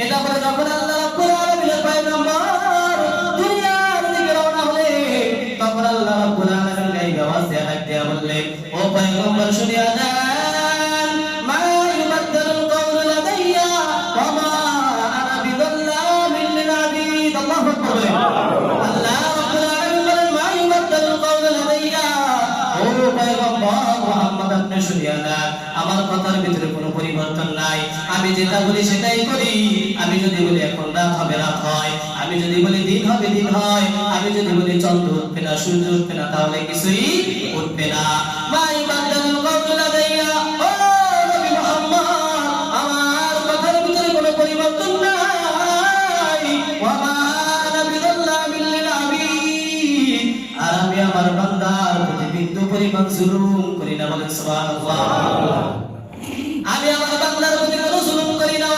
এটা বলে যখন আল্লাহ রাব্বুল আলামিনের পয়গম্বর দুনিয়ার দিকে রওনা হলেন, তখন আল্লাহ রাব্বুল আলামিন গায়বে আওয়াজ দিয়ে ডাক দিয়া বললেন, ও পয়গম্বর শুনিয়া যান, মা ইউবাদদালুল কওলু লাদাইয়া ওয়া মা আনা বিযাল্লামিন লিল আবিদ। আল্লাহু আকবার। আল্লাহ রাব্বুল আলামিন বলেন, মা ইউবাদদালুল কওলু লাদাইয়া, ও পয়গম্বর মুহাম্মদ আপনি শুনিয়া যান, আমার কথার ভিতরে কোনো পরিবর্তন নাই। আমি যেটা বলি সেটাই করি। আমি যদি বলি এখন রাত হবে রাত হয়, আমি যদি বলি দিন হবে দিন হয়, আমি যদি বলি চন্দ্র উঠবে না সূর্য উঠবে না, তাহলে কিছুই উঠবে না। মা ইবাদাতুল কওলু লাদাইয়া, ও নবী মুহাম্মদ আমার কথার ভিতরে কোনো পরিবর্তন নাই। ওয়া মা আনা বিযাল্লামিন লিল আবিদ, আর আমি আমার বান্দার প্রতি বিন্দু পরিমাণ জুলুম করি না। বলেন সুবহানাল্লাহ। আমি আমার বান্দার প্রতি কোনো জুলুম করি না।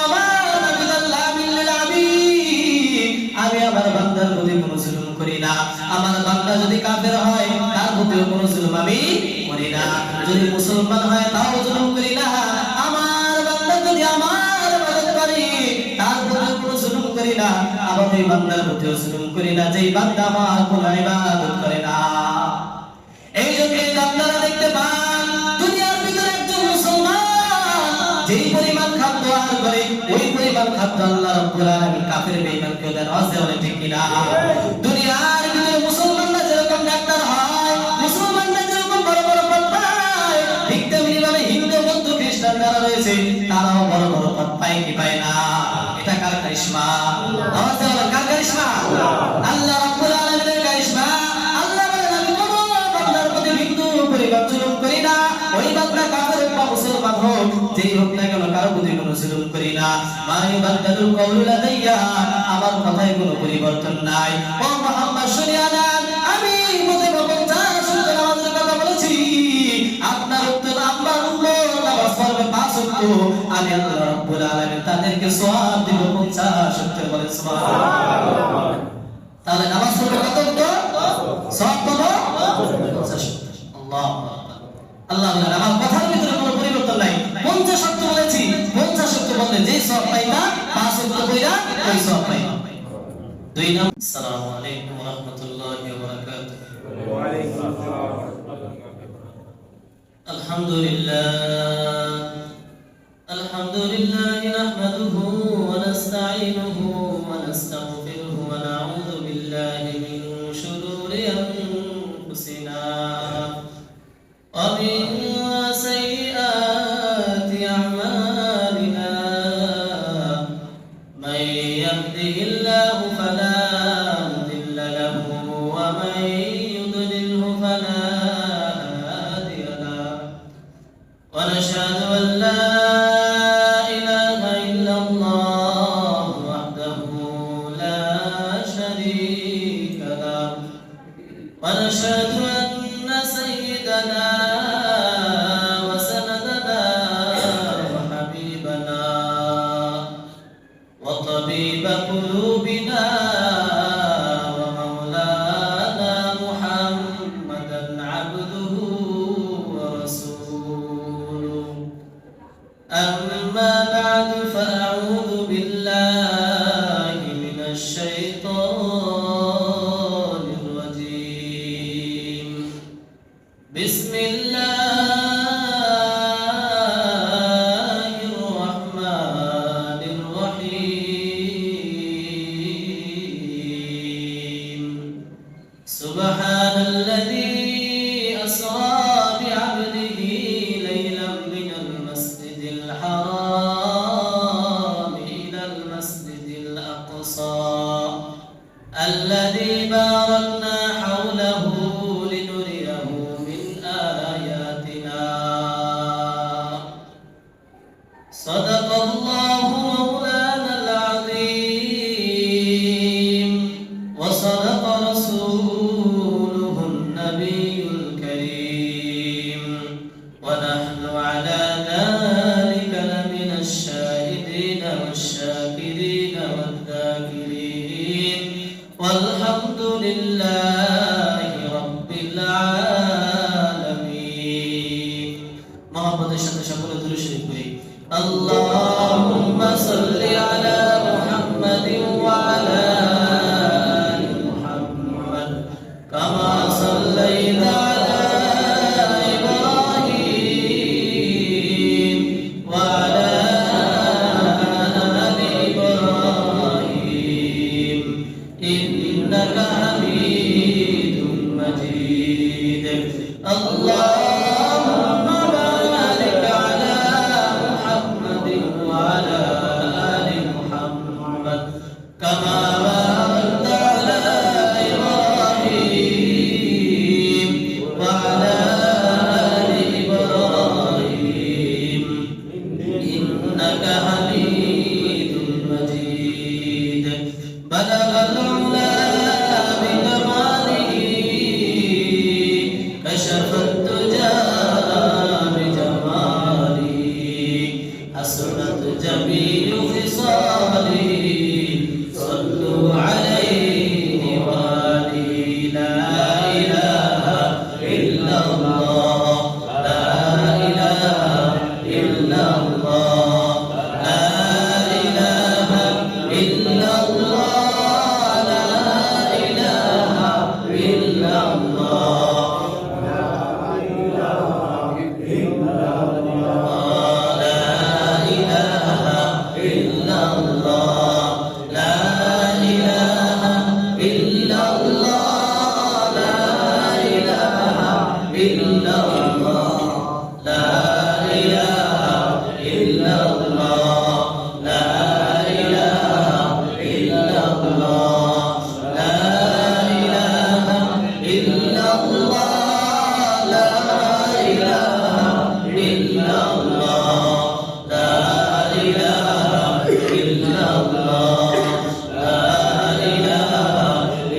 আমি আমার বান্দার প্রতি কোনো জুলুম করি না। আমার বান্দা যদি কাফের হয় তার প্রতিও কোনো জুলুম আমি করি না। যদি মুসলমান হয় তাও জুলুম করি না। আমার বান্দা যদি আমার ইবাদত করে তার প্রতিও কোনো জুলুম করি না। আবার ওই বান্দার প্রতিও জুলুম করি না যেই বান্দা আমার কোনো ইবাদত করে না। এই জন্য আপনারা দেখতে পান দুনিয়ার ভিতরে একজন মুসলমান যেই পরিমাণ খাদ্য আহার করে ওই পরিমাণ খাদ্য আল্লাহ রাব্বুল আলামিন কাফের বেঈমানকে দেন। ওয়াজে ঠিক কিনা? দুনিয়ার ভিতরে মুসলমানরা যেরকম ডাক্তার হয়, মুসলমানরা যেরকম বড় বড় পদ পায়, ঠিক তেমনিভাবে হিন্দু বৌদ্ধ খ্রিস্টান যারা রয়েছে তারাও বড় বড় পদ পায় কি পায় না? এটা কার কারিশমা? ওয়াজে কার কারিশমা? আল্লাহ রাব্বুল আলামিনের কারিশমা। আল্লাহ বলেন আমি কোন বান্দার প্রতি বিন্দু পরিমাণ জুলুম করি না। ওই বান্দা কাফের বা মুসলমান হোক যেই হোক না কেন কারো প্রতি কোনো জুলুম করি না। মা ইবাদাতুল কওলু লাদাইয়া, আমার কথায় কোনো পরিবর্তন নাই। ও মুহাম্মদ শুনিয়া যান, আমি প্রতিদিন 50 ওয়াক্ত নামাজের কথা বলেছি। আপনার উত্তর আমার উম্মত নামাজ পড়বে 5 ওয়াক্ত, আমি আল্লাহ রাব্বুল আলামিন তাদেরকে সওয়াব দেব 50 ওয়াক্ত। বলেন সুবহানাল্লাহ। তাহলে নামাজ পড়বে কত ওয়াক্ত? সওয়াব পাবো 50 ওয়াক্ত। আল্লাহু আকবার। আল্লাহ বলেন আমার কথার ভিতরে কোনো পরিবর্তন নাই। 50 ওয়াক্ত বলেছি, 50 ওয়াক্ত বললে যে সওয়াব পাইবা 5 ওয়াক্ত কইরা ওই সওয়াব পাইবা। দুই নাম। আসসালামু আলাইকুম ওয়া রাহমাতুল্লাহি ওয়া বারাকাতুহু। ওয়া আলাইকুম আসসালাম ওয়া রাহমাতুল্লাহ। আলহামদুলিল্লাহ নাহমাদুহু ওয়া নাস্তাঈনুহু ওয়া নাস্তাগফিরুহু ওয়া নাউযু বিল্লাহি মিন শুরুরি আনফুসিনা ওয়া মিন সাইয়্যাতি আ'মালিনা। মান ইয়াহদিহিল্লাহু ফালা মুদিল্লা লাহু ওয়া মান ইউদ্লিলহু ফালা হাদিয়া লাহু। ওয়া নাশহাদু আন লা ونشهد أن سيدنا وسندنا وحبيبنا وطبيب قلوبنا ومولانا محمدا عبده ورسوله. أما بعد فأعوذ بالله من الشيطان الرجيم. بسم الله الرحمن الرحيم. سبحان الذي أسرى بعبده ليلا من المسجد الحرام إلى المسجد الأقصى الذي باركنا حوله لنريه من آياتنا. صدق الله مولانا العظيم وصدق رسوله النبي الكريم ونحن على ذلك لمن الشاهدين والشاكرين والذاكرين والحمد لله رب العالمين. محمد الشهد شكر درشد كريم. اللهم صل على بلغ العلا بكماله كشف الدجى بجماله حسنت جميع خصاله صلوا عليه وآله لا إله إلا الله لا إله إلا الله لا إله إلا الله لا إله إلا الله لا إله إلا الله لا إله إلا الله لا إله إلا الله لا إله إلا الله لا إله إلا الله لا إله إلا الله لا إله إلا الله لا إله إلا الله لا إله إلا الله لا إله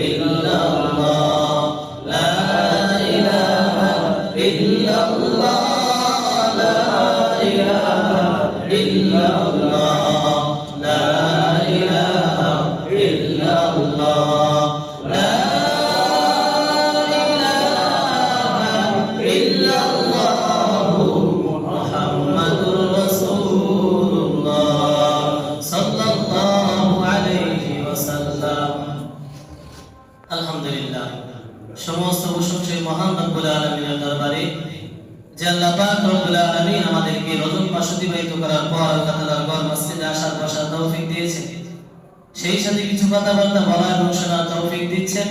إلا الله لا إله إلا الله لا إله إلا الله لا إله إلا الله لا إله إلا الله محمد رسول الله صلى الله عليه وسلم الحمد لله সমস্ত প্রশংসা মহান রব্বুল আলামিনের দরবারে যে আল্লাহ পাক রব্বুল আলামিন আমাদেরকে রজব মাস অতিবাহিত করার পর কাতালার ঘর মসজিদে আসার বসার তৌফিক দিয়েছেন, সেই সাথে কিছু কথাবার্তা বলার এবং শোনার তৌফিক দিচ্ছেন।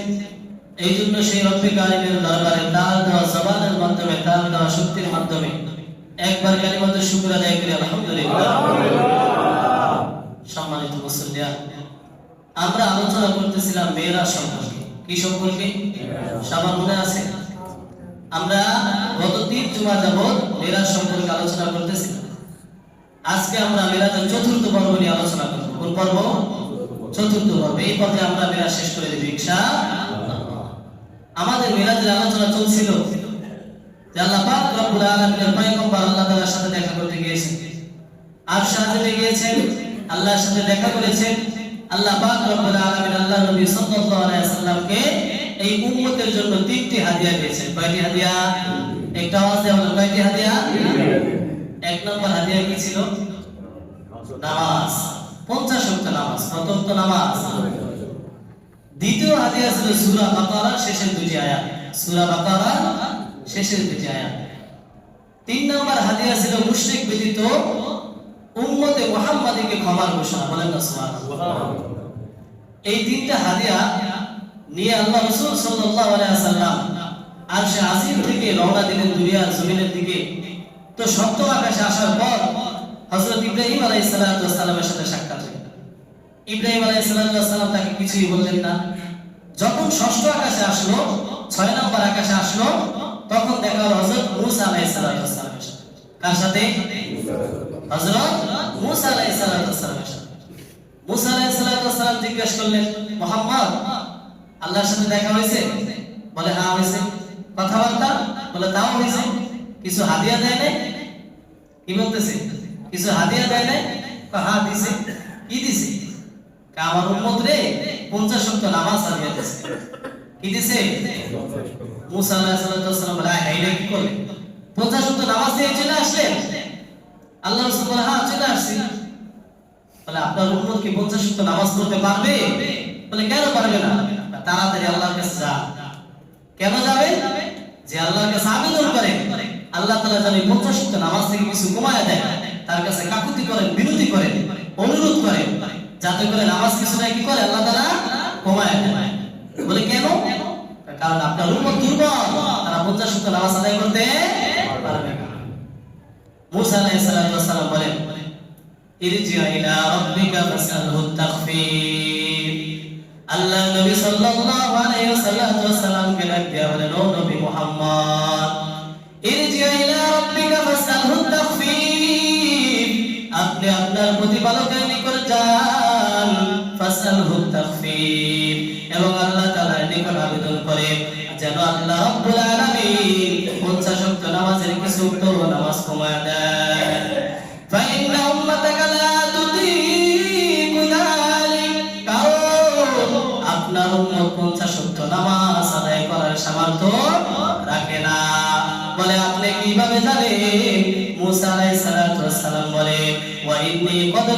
এই জন্য সেই রব্বুল আলামিনের দরবারে তার দেওয়া জবানের মাধ্যমে, তার দেওয়া শক্তির মাধ্যমে একবার কালিমাতুর শুকর আদায় করি আলহামদুলিল্লাহ। সম্মানিত মুসল্লিয়ান, আমরা আলোচনা করতেছিলাম মেরাজ সম্পর্কে। কি সম্পর্কে? সবার মনে আছে? আমরা গত 3 জুমা যাবত মেরাজ সম্পর্কে আলোচনা করতেছিলাম। আজকে আমরা মেরাজের চতুর্থ পর্ব নিয়ে আলোচনা করব। কোন পর্ব? চতুর্থ পর্ব। এই পর্বে আমরা মেরাজ শেষ করে দেব ইনশাআল্লাহ। আমাদের মেরাজের আলোচনা চলছিল যে আল্লাহ পাক রব্বুল আলামিনের পয়গম্বর আল্লাহ তাআলার সাথে দেখা করতে গিয়েছেন, আরশ আজিমে গিয়েছেন, আল্লাহর সাথে দেখা করেছেন। আল্লাহ পাক রব্বুল আলামিন আল্লাহর নবী সাল্লাল্লাহু আলাইহি ওয়াসাল্লামকে এই উম্মতের জন্য 3টি হাদিয়া দিয়েছেন। কয়টি হাদিয়া? একটা আওয়াজ দেওয়া হলো, কয়টি হাদিয়া? এক নম্বর হাদিয়া কি ছিল? নামাজ, 50 ওয়াক্ত নামাজ। কত ওয়াক্ত নামাজ? দ্বিতীয় হাদিয়া ছিল সূরা বাকারার শেষের 2টি আয়াত, সূরা বাকারার শেষের 2টি আয়াত। 3 নম্বর হাদিয়া ছিল মুশরিক ব্যতীত উম্মতে মুহাম্মাদীকে ক্ষমার ঘোষণা। বলেন না সুবহানাল্লাহ। এই 3টা হাদিয়া নিয়ে আল্লাহ রাসূল সাল্লাল্লাহু আলাইহি ওয়াসাল্লাম আরশে আজিম থেকে রওনা দিলেন দুনিয়ার জমিনের দিকে। তো সপ্তম আকাশে আসার পর হযরত ইব্রাহিম আলাইহিস সালাতু ওয়াস সালামের সাথে সাক্ষাৎ হলো। ইব্রাহিম আলাইহিস সালাতু ওয়াস সালাম তাকে কিছুই বললেন না। যখন ষষ্ঠ আকাশে আসলো, 6 নম্বর আকাশে আসলো, তখন দেখা হলো হযরত মূসা আলাইহিস সালাতু ওয়াস সালামের সাথে। কার সাথে? হযরত মূসা আলাইহিস সালাতু ওয়াস সালামের সাথে। মূসা আলাইহিস সালাতু ওয়াস সালাম জিজ্ঞাসা করলেন, মুহাম্মদ, আল্লাহর সাথে দেখা হয়েছে? বলে হ্যাঁ হয়েছে। কথাবার্তা? বলে তাও হয়েছে। কিছু হাদিয়া দেয় নাই? কি বলতেছে? কিছু হাদিয়া দেয় নাই? হ্যাঁ দিছে। কি দিছে? আমার উম্মত রে 50 ওয়াক্ত নামাজ হাদিয়া দিছে। কি দিছে? মূসা আলাইহিস সালাম বলে হ্যাঁ এটা কি করলে? 50 ওয়াক্ত নামাজ দিয়ে চলে আসলেন? আল্লাহ রাসূল বলে হ্যাঁ চলে আসছি। বলে আপনার উম্মত কি 50 ওয়াক্ত নামাজ পড়তে পারবে? বলে কেন পারবে না? তাড়াতাড়ি আল্লাহর কাছে যা। কেন যাবে? যে আল্লাহর কাছে আবেদন করে আল্লাহ তাআলা যেন 50 ওয়াক্ত নামাজ থেকে কিছু কমায় দেয়, তার কাছে কাকুতি করেন, বিনতি করেন, অনুরোধ করেন, যাতে করে নামাজ কিছু না কি করে আল্লাহ তাআলা কমায় দেয়। বলে কেন? কারণ আপনার উম্মত দুর্বল, তারা 50 ওয়াক্ত নামাজ আদায় করতে পারবে না। মূসা আলাইহিস সালাম বলেন, ইরজি' ইলা রাব্বিকা ফাসআলহু তাখফীর। আল্লাহ নবী সাল্লাল্লাহু আলাইহি ওয়াসাল্লাম কে ডাক দিয়া বলেন, ও নবী মুহাম্মদ, ইরজি' ইলা রাব্বিকা ফাসআলহু তাখফীর। আপনি আপনার প্রতিপালকের নিকট যান, আসআলহু তাখফীর, এবং আল্লাহ তাআলার নিকট আবেদন করে যেন আল্লাহ রাব্বুল আলামিন 50 ওয়াক্ত নামাজের কিছু উত্তর নামাজ কমায় দেন। ফাইন্না উম্মাতাকা লা তুতিকু যালিক, কারণ আপনার উম্মত 50 ওয়াক্ত নামাজ আদায় করার সামর্থ্য রাখে না। বলে আপনি কিভাবে জানেন? মুসা আলাইহিস সালাতু ওয়াস সালাম বলে ওয়া ইন্নী কদ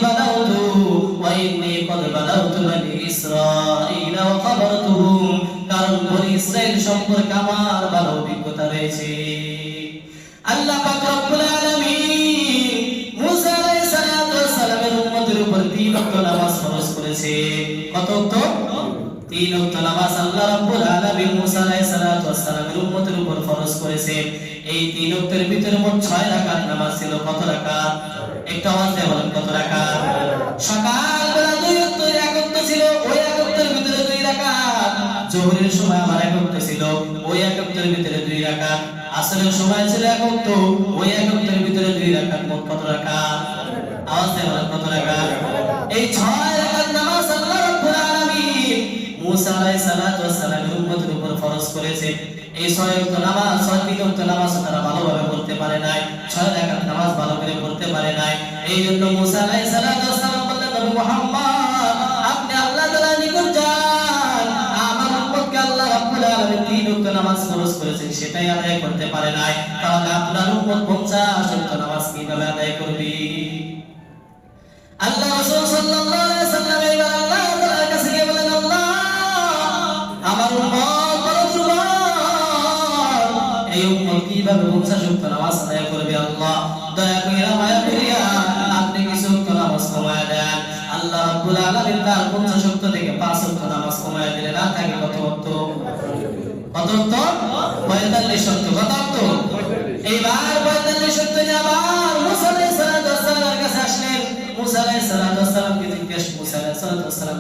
বালাউতু বানি ইসরাঈলা ওয়া খাবারতুহুম, কারণ বনি ইসরাইল সম্পর্কে আমার ভালো অভিজ্ঞতা রয়েছে। আল্লাহ পাক রব্বুল আলামিন মুসা আলাইহিস সালাতু ওয়াস সালামের উম্মতের উপর 3 ওয়াক্ত নামাজ ফরজ করেছে। কত ওয়াক্ত? 3 ওয়াক্ত নামাজ আল্লাহ রাব্বুল আলামিন মুসা আলাইহিস সালাতু ওয়াস সালামের উম্মতের উপর ফরজ করেছে। এই 3 ওয়াক্তের ভিতরে মোট 6 রাকাত নামাজ ছিল। কত রাকাত? একটা আওয়াজ দিয়ে বলেন কত রাকাত? সকাল বেলা 2 ওয়াক্ত এক ওয়াক্ত ছিল, ওই এক ওয়াক্তের ভিতরে 2 রাকাত। যোহরের সময় আমার এক ওয়াক্ত ছিল, ওই এক ওয়াক্তের ভিতরে 2 রাকাত। আসরের সময় ছিল এক ওয়াক্ত, ওই এক ওয়াক্তের ভিতরে 2 রাকাত। মোট কত রাকাত? আওয়াজ দিয়ে বলেন কত রাকাত? এই 6 রাকাত নামাজ আল্লাহ রাব্বুল আলামিন মুসা আলাইহিস সালাতু ওয়াস সালামের উম্মতের উপর ফরজ করেছে। এই 6 ওয়াক্ত নামাজ, 6 ওয়াক্ত নামাজ তারা ভালোভাবে পড়তে পারে নাই, 6 রাকাত নামাজ ভালো করে পড়তে পারে নাই। এই জন্য মুসা আলাইহিস সালাতু ওয়াস সালাম বললেন, নবী মুহাম্মদ আপনি আল্লাহ তাআলার নিকট যান, আমার উম্মতকে আল্লাহ রাব্বুল আলামিন 3 ওয়াক্ত নামাজ ফরজ করেছেন, সেটাই আদায় করতে পারে নাই, তাহলে আপনার উম্মত 50 ওয়াক্ত নামাজ কিভাবে আদায় করবে? আল্লাহ রাসূল সাল্লাল্লাহু আলাইহি ওয়াসাল্লাম এবার আল্লাহ তাআলার কাছে গিয়ে বলেন, আল্লাহ আমার উম্মত বড় দুর্বল, এই উম্মত কিভাবে 50 ওয়াক্ত নামাজ আদায় করবে? আল্লাহ দয়া করে মায়া করিয়া আপনি কিছু ওয়াক্ত নামাজ কমায় দেন। আল্লাহ রাব্বুল আলামিন তার 50 ওয়াক্ত থেকে 5 ওয়াক্ত নামাজ কমায় দিলেন। আর থাকে কত ওয়াক্ত? কত ওয়াক্ত? 45 ওয়াক্ত। কত ওয়াক্ত? এইবার 45 ওয়াক্ত নিয়ে আবার মুসা আলাইহিস সালামের কাছে আসলেন। মুসা আলাইহিস সালামকে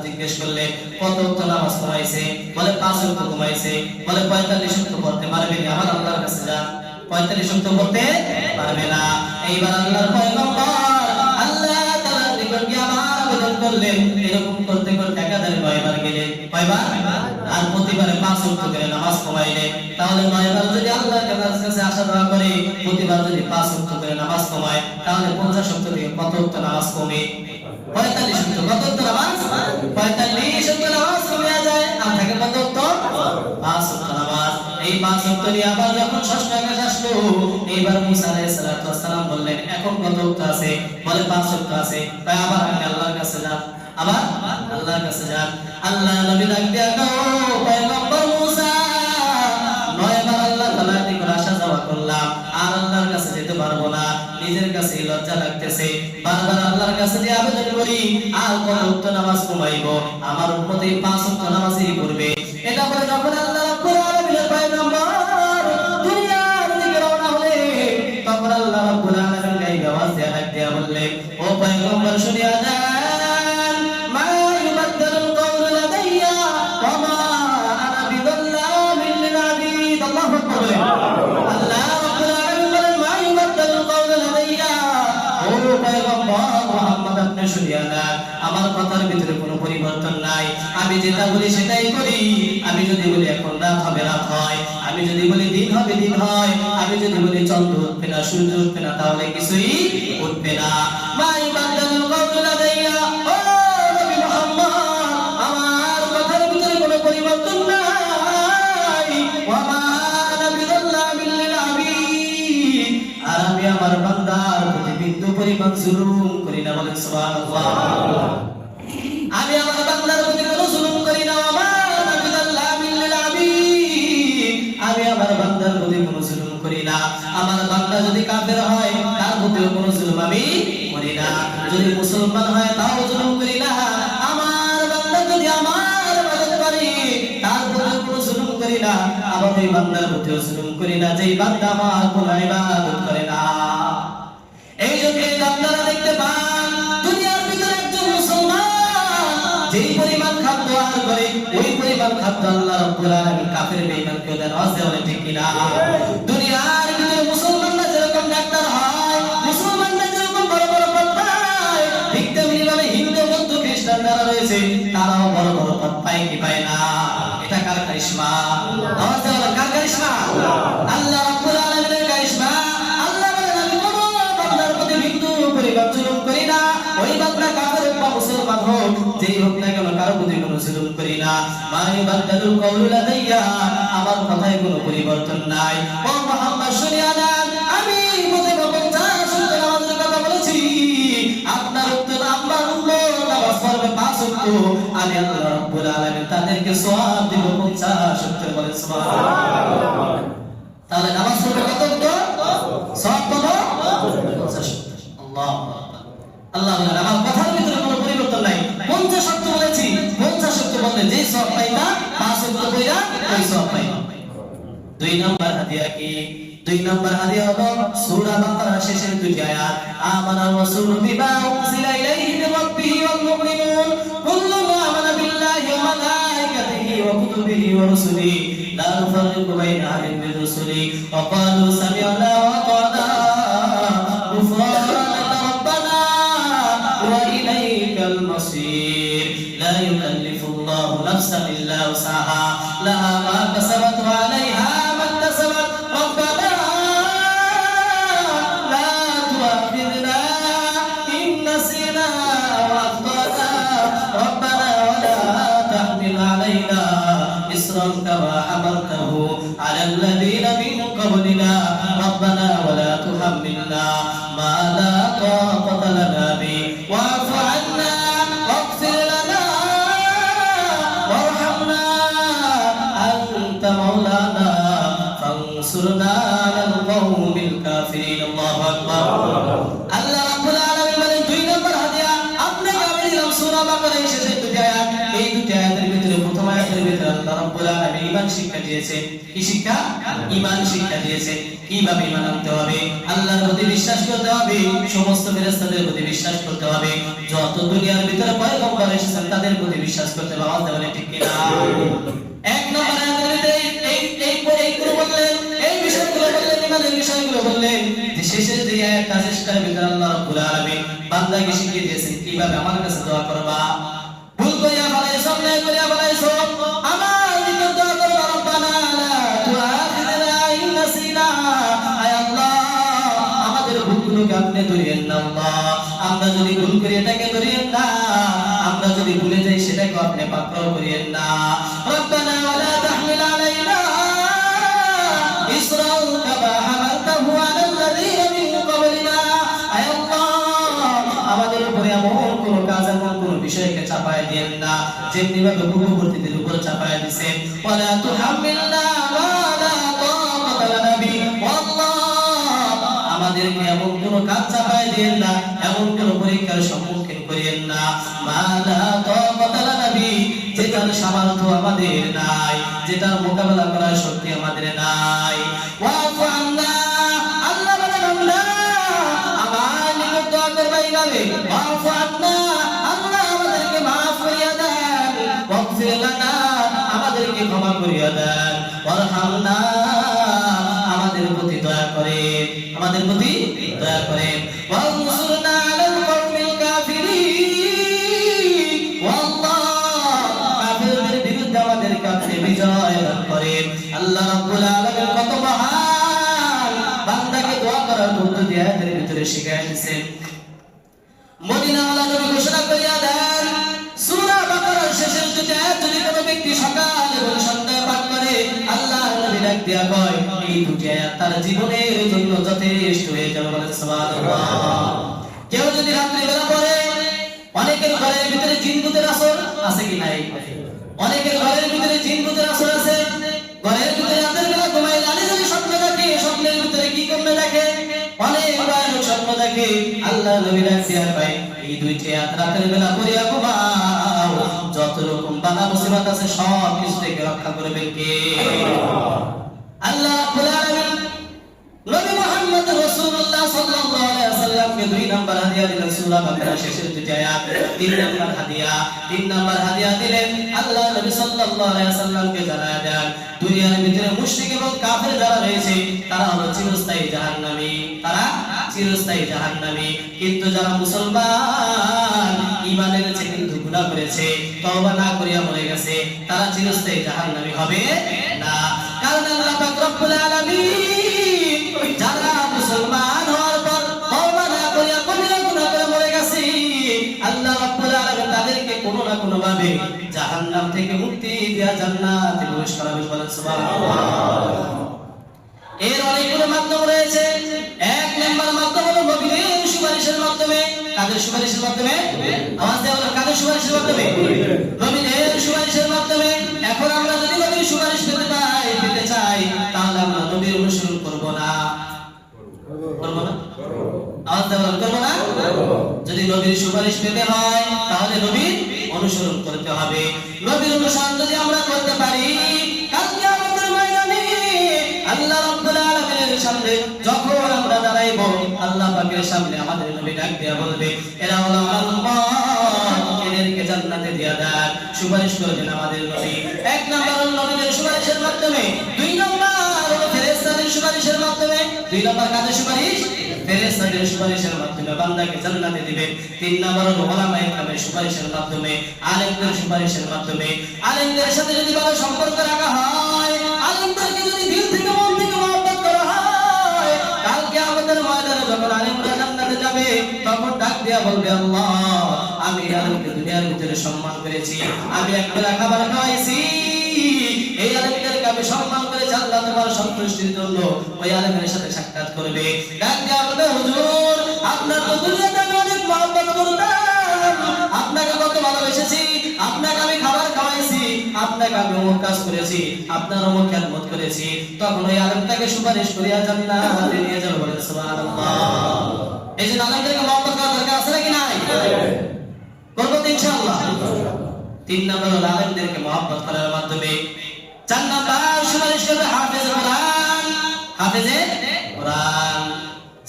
জিজ্ঞেস করলে কত ওয়াক্ত নামাজ কমাইছে? বলে 5 ওয়াক্ত কমাইছে। বলে 45 ওয়াক্ত পড়তে পারবে না? আমার আল্লাহর কাছে যান, 45 ওয়াক্ত পড়তে পারবে না। এইবার আল্লাহর পয়গম্বর আল্লাহ তাআলার নিকট গিয়ে আবার আবেদন করলেন। এরকম করতে করতে একাধারে 9 বার গেলেন। কয়বার? আর প্রতিবারে 5 ওয়াক্ত করে নামাজ কমাইলে, তাহলে 9 বার যদি আল্লাহর কাছে আশা দোয়া করে, প্রতিবার যদি 5 ওয়াক্ত করে নামাজ কমায়, তাহলে 50 ওয়াক্ত থেকে কত ওয়াক্ত নামাজ কমে? 45 ওয়াক্ত। কত ওয়াক্ত নামাজ? 45 ওয়াক্ত নামাজ কমে যায়। আর থাকে কত ওয়াক্ত? 5 ওয়াক্ত নামাজ। এই 5 ওয়াক্ত নিয়ে আবার যখন ষষ্ঠ আকাশ আসলো, এইবার মুসা আলাইহিস সালাতু ওয়াস সালাম বললেন, এখন কত ওয়াক্ত আছে? বলে 5 ওয়াক্ত আছে। তাই আবার আপনি আল্লাহর কাছে যান, আবার আল্লাহর কাছে যান। আল্লাহ নবী ডাক দিয়া গো পয়গম্বর মুসা, 9 বার আল্লাহ তাআলার নিকট আসা যাওয়া করলাম, আর আল্লাহর কাছে যেতে পারবো না, নিজের কাছে লজ্জা লাগতেছে। বারবার আল্লাহর কাছে যে আবেদন করি, আর কত ওয়াক্ত নামাজ কমাইবো? আমার উম্মত এই 5 ওয়াক্ত নামাজই পড়বে। এটা বলে যখন আল্লাহ রাব্বুল আলামিনের পয়গম্বর দুনিয়ার দিকে রওনা হলেন, তখন আল্লাহ রাব্বুল আলামিন গায়ে আওয়াজ দিয়ে ডাক দিয়া বললেন, ও পয়গম্বর শুনিয়া যান, মা ইউবাদদালুল কওলু লাদাইয়া ওয়া মা আনা বিযাল্লামিন লিল আবিদ। আল্লাহু আকবার। আল্লাহ রাব্বুল আলামিন বলেন, মা ইউবাদদালুল কওলু লাদাইয়া, ও পয়গম্বর মুহাম্মদ আপনি শুনিয়া যান, আমার কথার ভিতরে কোনো পরিবর্তন নাই। আমি যেটা বলি সেটাই করি। আমি যদি বলি এখন রাত হবে রাত হয়, আমি যদি বলি দিন হবে দিন হয়, আমি যদি বলি চন্দ্র উঠবে না সূর্য উঠবে না, তাহলে কিছুই উঠবে না। মা ইবাদাতুল কওলু লাদাইয়া, ও নবী মুহাম্মদ আমার কথার ভিতরে কোনো পরিবর্তন নাই। ওয়া মা আনা বিযাল্লামিল লিল আবিদ, আর আমি আমার বান্দার প্রতি বিন্দু পরিমাণ জুলুম করি না। বলেন সুবহানাল্লাহ। আমি আমার বান্দার প্রতি কোনো জুলুম করি না। আমি আমার বান্দার প্রতি কোনো জুলুম করি না। আমার বান্দা যদি কাফের হয়, তার প্রতিও কোনো জুলুম আমি করি না। যদি মুসলমান হয়, তাও জুলুম করি না। আমার বান্দা যদি আমার ইবাদত করে, তার প্রতিও কোনো জুলুম করি না। আবার ওই বান্দার প্রতিও জুলুম করি না যেই বান্দা আমার কোনো ইবাদত করে না। এই জন্য আপনারা দেখতে পান, দুনিয়ার ভিতরে একজন মুসলমান যেই পরিমাণ খাদ্য আহার করে, ওই পরিমাণ খাদ্য আল্লাহ রাব্বুল আলামিন কাফের বেঈমানকে দেন। আসলে ঠিক কিনা? দুনিয়ার ভিতরে মুসলমানরা যেরকম ডাক্তার হয়, মুসলমানরা যেরকম বড় বড় পদ পায়, ঠিক তেমনি ভাবে হিন্দু বৌদ্ধ খ্রিস্টানরা যারা রয়েছে তারাও বড় বড় পদ পায় কি পায় না? এটা কার কারিশমা? আওয়াজ দাও, কার কারিশমা? আল্লাহ রাব্বুল আলামিনের কারিশমা। আল্লাহ বলেন আমি কোন বান্দার প্রতি বিন্দু পরিমাণ জুলুম করি না। ওই বান্দা কাফের হোক বা মুসলমান হোক, যেই হোক না কেন কারো প্রতি কোনো জুলুম করি না। মাই বাদালুল কওলু লাদাইয়া, আমার কথায় কোনো পরিবর্তন নাই। ও মুহাম্মদ শুনিয়া নেন, আমি প্রতিদিন 50 ওয়াক্ত নামাজের কথা বলেছি। আপনার উত্তর আমার উম্মত নামাজ পড়বে 5 ওয়াক্ত, আমি আল্লাহ রাব্বুল আলামিন তাদেরকে সওয়াব দেব 50 ওয়াক্ত। বলেন সুবহানাল্লাহ। তাহলে নামাজ পড়বে কত ওয়াক্ত? সওয়াব পাবো 50 ওয়াক্ত। আল্লাহু আকবার। আল্লাহ বলেন আমার কথার ভিতরে কোনো পরিবর্তন নাই। 50 ওয়াক্ত বলেছি, 50 ওয়াক্ত বললে যে সওয়াব পাইবা 5 ওয়াক্ত কইরা ওই সওয়াব পাইবা। 2 নাম্বার হাদিয়া কি? 2 নাম্বার হাদিয়া হলো সূরা বাকারা শেষের দুটি আয়াত, আমানার রাসূলু বিমা উনজিলা ইলাইহি মির রাব্বিহি ওয়াল মুমিনুন কুল্লুন আমানা বিল্লাহি ওয়া মালাইকাতিহি ওয়া কুতুবিহি ওয়া রুসুলিহি লা নুফাররিকু বাইনা আহাদিন মির রুসুলিহি ওয়া ক্বালু সামি'না ওয়া আতা'না গুফরানাকা রাব্বানা ওয়া ইলাইকাল মাসীর। লা ইউকাল্লিফুল্লাহু নাফসান ইল্লা উসাহা লাহা মা কাসাবাত ওয়া আলাইহা মা ইকতাসাবাত। ربنا لا تؤاخذنا إن نسينا أو أخطأنا ربنا ولا تحمل علينا إصرا كما حملته على الذين من قبلنا ربنا ولا تحملنا ما لا طاقة لنا به واعف عنا واغفر لنا وارحمنا أنت مولانا فانصرنا على القوم الكافرين। الله أكبر। আল্লাহ রাব্বুল আলামিন বলেন 2 নম্বর হাদিয়া আপনাকে আমি দিলাম সূরা বাকারার শেষের দুটি আয়াত। এই দুটি আয়াতের ভিতরে প্রথম আয়াতের ভিতরে আল্লাহ রাব্বুল আলামিন ঈমান শিক্ষা দিয়েছেন। কি শিক্ষা? ঈমান শিক্ষা দিয়েছেন। কিভাবে ঈমান আনতে হবে? আল্লাহর প্রতি বিশ্বাস করতে হবে, সমস্ত ফেরেশতাদের প্রতি বিশ্বাস করতে হবে, যত দুনিয়ার ভিতরে পয়গম্বর এসেছেন তাদের প্রতি বিশ্বাস করতে হবে। আওয়াজ দেবেন ঠিক কিনা? 1 নম্বর আয়াতের ভিতরে এইগুলো বললেন, এই বিষয়গুলো বললেন, ঈমানের বিষয়গুলো বললেন। যে শেষের যে আয়াতটা শেষের ভিতরে আল্লাহ রাব্বুল আলামিন বান্দাকে শিখিয়ে দিয়েছেন কিভাবে আমার কাছে দোয়া করবা। ভুল করিয়া ফেলাইছো, অন্যায় করিয়া ফেলাইছো, আমার দিকে দোয়া করবা। রব্বানা লা তুআখিযনা ইন নাসিনা, আয় আল্লাহ আমাদের ভুলগুলোকে আপনি ধরিয়েন না আল্লাহ। আমরা যদি ভুল করি এটাকে ধরিয়েন না, আমরা যদি ভুলে যাই সেটাকে আপনি পাকড়াও করিয়েন না। রব্বানা ওয়ালা তাহমিল আলাইনা ইসরা কামা হামালতাহু আলাল্লাযীনা মিন ক্বাবলিনা, আয় আল্লাহ আমাদের উপরে এমন কোন কাজ, এমন কোন বিষয়কে চাপায় দিয়েন না যেমনি ভাবে পূর্ববর্তীদের উপর চাপায় দিয়েছেন। ওয়ালা তুহাম্মিলনা মা লা তাকাতা লানা বিহি, আল্লাহ আমাদেরকে এমন কোন কাজ চাপায় দিয়েন না, এমন কোন পরীক্ষার সম্মুখীন করিয়েন না মা লা তাকাতা লানা বিহি, যেটার সামর্থ্য আমাদের নাই, যেটার মোকাবেলা করার শক্তি আমাদের নাই। ওয়াফু আন্না, আল্লাহ বলেন আমরা আমার নিকট দোয়া করবে এইভাবে, ওয়াফু আন্না আল্লাহ আমাদেরকে মাফ করিয়া দেন, ওয়াগফির লানা আমাদেরকে ক্ষমা করিয়া দেন, ওয়ারহামনা আমাদের প্রতি দয়া করেন, আমাদের প্রতি দয়া করেন, ওয়ানসুরনা আলাল কওমিল কাফিরিন, ওয়াল্লাহ কাফিরদের বিরুদ্ধে আমাদেরকে আপনি বিজয় দান করেন। আল্লাহ রাব্বুল আলামিন কত মহান, বান্দাকে দোয়া করার পদ্ধতি আয়াতের ভিতরে শিখিয়ে দিয়েছেন। মদিনাওয়ালা নবী ঘোষণা করিয়া দেন সূরা বাকারার শেষের দুটি আয়াত যদি কোনো ব্যক্তি সকাল এবং সন্ধ্যায় পাঠ করে, আল্লাহ নবী ডাক দিয়া কয় এই দুটি আয়াত তার জীবনের জন্য যথেষ্ট হয়ে যাবে। বলেন সুবহানাল্লাহ। কেউ যদি রাত্রি বেলা পড়ে, অনেকের ঘরের ভিতরে জিন ভূতের আসর আছে কি নাই? অনেকের ঘরের ভিতরে জিন ভূতের আসর আছে। ঘরের ভিতরে রাতের বেলা ঘুমাইলে আলী যদি স্বপ্ন দেখে, স্বপ্নের ভিতরে কি করবে দেখে? অনেক ভয়ানক স্বপ্ন দেখে। আল্লাহ নবী ডাক দিয়া কয় এই দুইটি আয়াত রাতের বেলা পড়িয়া ঘুমাও, যত রকম বালা মুসিবত আছে সব কিছু থেকে রক্ষা করবেন কে? আল্লাহ রাব্বুল আলামিন নবী মুহাম্মদ রাসূলুল্লাহ সাল্লাল্লাহু আলাইহি ওয়াসাল্লামকে 2 নাম্বার হাদিয়া দিলেন সূরা বাকারা শেষের দুটি আয়াত। 3 নাম্বার হাদিয়া দিলেন আল্লাহ নবী সাল্লাল্লাহু আলাইহি ওয়াসাল্লামকে জানায়া দেন দুনিয়ার ভিতরে মুশরিক এবং কাফের যারা রয়েছে তারা হলো চিরস্থায়ী জাহান্নামী, তারা চিরস্থায়ী জাহান্নামী। কিন্তু যারা মুসলমান ঈমানের চেয়ে কিন্তু গুনাহ করেছে, তওবা না করিয়া মরে গেছে, তারা চিরস্থায়ী জাহান্নামী হবে না। কারণ আল্লাহ পাক রব্বুল আলামিন যারা মুসলমান হওয়ার পর তওবা না করিয়া কবিরা গুনাহ করে মরে গেছে, আল্লাহ রাব্বুল আলামিন তাদেরকে কোনো না কোনো ভাবে জাহান্নাম থেকে মুক্তি দিয়া জান্নাতে প্রবেশ করাবেন। বলেন সুবহানাল্লাহ। এর অনেকগুলো মাধ্যম রয়েছে। এক নম্বর মাধ্যম হলো নবীর সুপারিশের মাধ্যমে। কাদের সুপারিশের মাধ্যমে? আওয়াজ দেওয়া হলো, কাদের সুপারিশের মাধ্যমে? নবীর সুপারিশের মাধ্যমে। এখন আমরা যদি নবীর সুপারিশ পেতে চাই, তাহলে আমরা নবীর অনুসরণ করব না? করব না? আওয়াজ দেওয়া হলো, করব না? যদি নবীর সুপারিশ পেতে হয়, তাহলে নবীর অনুসরণ করতে হবে। নবীর অনুসরণ যদি আমরা করতে পারি, কালকে আমাদের ময়দানে আল্লাহ রাব্বুল আলামিনের সামনে যখন আমরা দাঁড়াইব, আল্লাহ পাকের সামনে আমাদের নবী ডাক দিয়া বলবে, এরা হলো আমার উম্মত, এদেরকে জান্নাতে দিয়া দাও। সুপারিশ করবেন আমাদের নবী। এক নাম্বার হলো নবীর সুপারিশের মাধ্যমে। দুই নাম্বার হলো ফেরেশতাদের সুপারিশের মাধ্যমে। দুই নাম্বার কাদের সুপারিশ? ফেরেশতাদের সুপারিশের মাধ্যমে বান্দাকে জান্নাতে দিবেন। তিন নাম্বার হলো উলামায়ে কেরামের সুপারিশের মাধ্যমে, আলেমদের সুপারিশের মাধ্যমে। আলেমদের সাথে যদি ভালো সম্পর্ক রাখা হয়, আলেমদেরকে যদি দিল থেকে মন থেকে মহব্বত করা হয়, কালকে আমাদের ময়দানে যখন আলেমরা জান্নাতে যাবে, তখন ডাক দিয়া বলবে, আল্লাহ আমি আলেমকে দুনিয়ার ভিতরে সম্মান করেছি, আমি একবেলা খাবার খাওয়াইছি, এই আলেমদেরকে আমি সম্মান করেছি, আল্লাহ তোমার সন্তুষ্টির জন্য ওই আলেমের সাথে সাক্ষাৎ করবে। ডাক দিয়া বলবে, হুজুর আপনার তো দুনিয়াতে আমি অনেক মহব্বত করতাম, আপনাকে কত ভালোবেসেছি, আপনাকে আমি খাবার খাওয়াইছি, আপনাকে আমি অমুক কাজ করেছি, আপনার অমুক খেদমত করেছি, তখন ওই আলেমটাকে সুপারিশ করিয়া জান্নাতে নিয়ে যাবে। বলেন সুবহানাল্লাহ। এই যে আলেমদেরকে মহব্বত করার দরকার আছে নাকি নাই? করবো তো ইনশাআল্লাহ। তিন নাম্বার হলো আলেমদেরকে মহব্বত করার মাধ্যমে। চার নাম্বার সুপারিশ করবে হাফেজ কোরআন। হাফেজে কোরআন,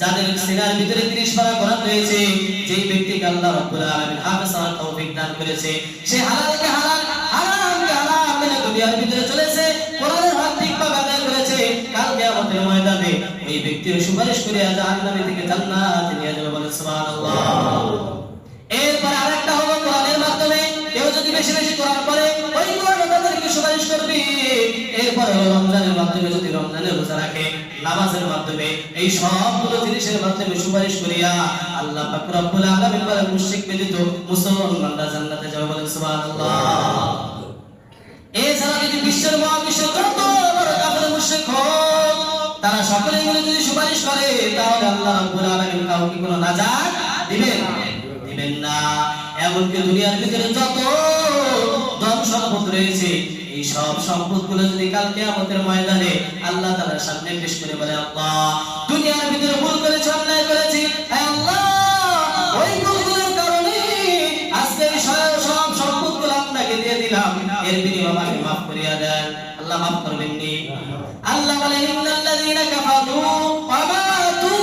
যাদের সিনার ভিতরে 30 পারা কোরআন রয়েছে, যেই ব্যক্তিকে আল্লাহ রাব্বুল আলামিন হাফেজ হওয়ার তৌফিক দান করেছে, সে হালালকে হালাল, হারামকে হারাম মেনে দুনিয়ার ভিতরে চলেছে, কোরআনের হক ঠিকভাবে আদায় করেছে, কাল কিয়ামতের ময়দানে এই ব্যক্তির সুপারিশ করে জাহান্নাম থেকে জান্নাতে নিয়ে যাবে। বলেন সুবহানাল্লাহ। এরপর আরেকটা হলো কোরআনের মাধ্যমে। কেউ যদি বেশি বেশি কোরআন পড়ে, ওই কোরআন তাদেরকে সুপারিশ করবে। এরপর হলো রমজানের মাধ্যমে, যদি রমজানের রোজা রাখে, নামাজের মাধ্যমে, এই সবগুলো জিনিসের মাধ্যমে সুপারিশ করিয়া আল্লাহ পাক রব্বুল আলামিন বলেন মুশরিক ব্যতীত মুসলমানরা জান্নাতে যাবে। বলেন সুবহানাল্লাহ। এছাড়া যদি বিশ্বের মহাবিশ্ব যত বড় কাফের মুশরিক হোক, তারা সকলে মিলে যদি সুপারিশ করে, তাহলে আল্লাহ রাব্বুল আলামিন কাউকে কোনো নাজাত দিবেন না। এমনকি দুনিয়ার ভিতরে যত ধন সম্পদ রয়েছে, এই সব সম্পদগুলো যদি কাল কিয়ামতের ময়দানে আল্লাহ তাআলার সামনে পেশ করে বলে, আল্লাহ দুনিয়ার ভিতরে ভুল করেছি, অন্যায় করেছি, হে আল্লাহ ওই ভুলগুলোর কারণে আজকে এই সব সম্পদগুলো আপনাকে দিয়ে দিলাম, এর বিনিময়ে আমাকে maaf করিয়া দেন। আল্লাহ maaf করবেন নি? আল্লাহ বলেন, ইন্নাল্লাযীনা কাফারু ওয়া মাতু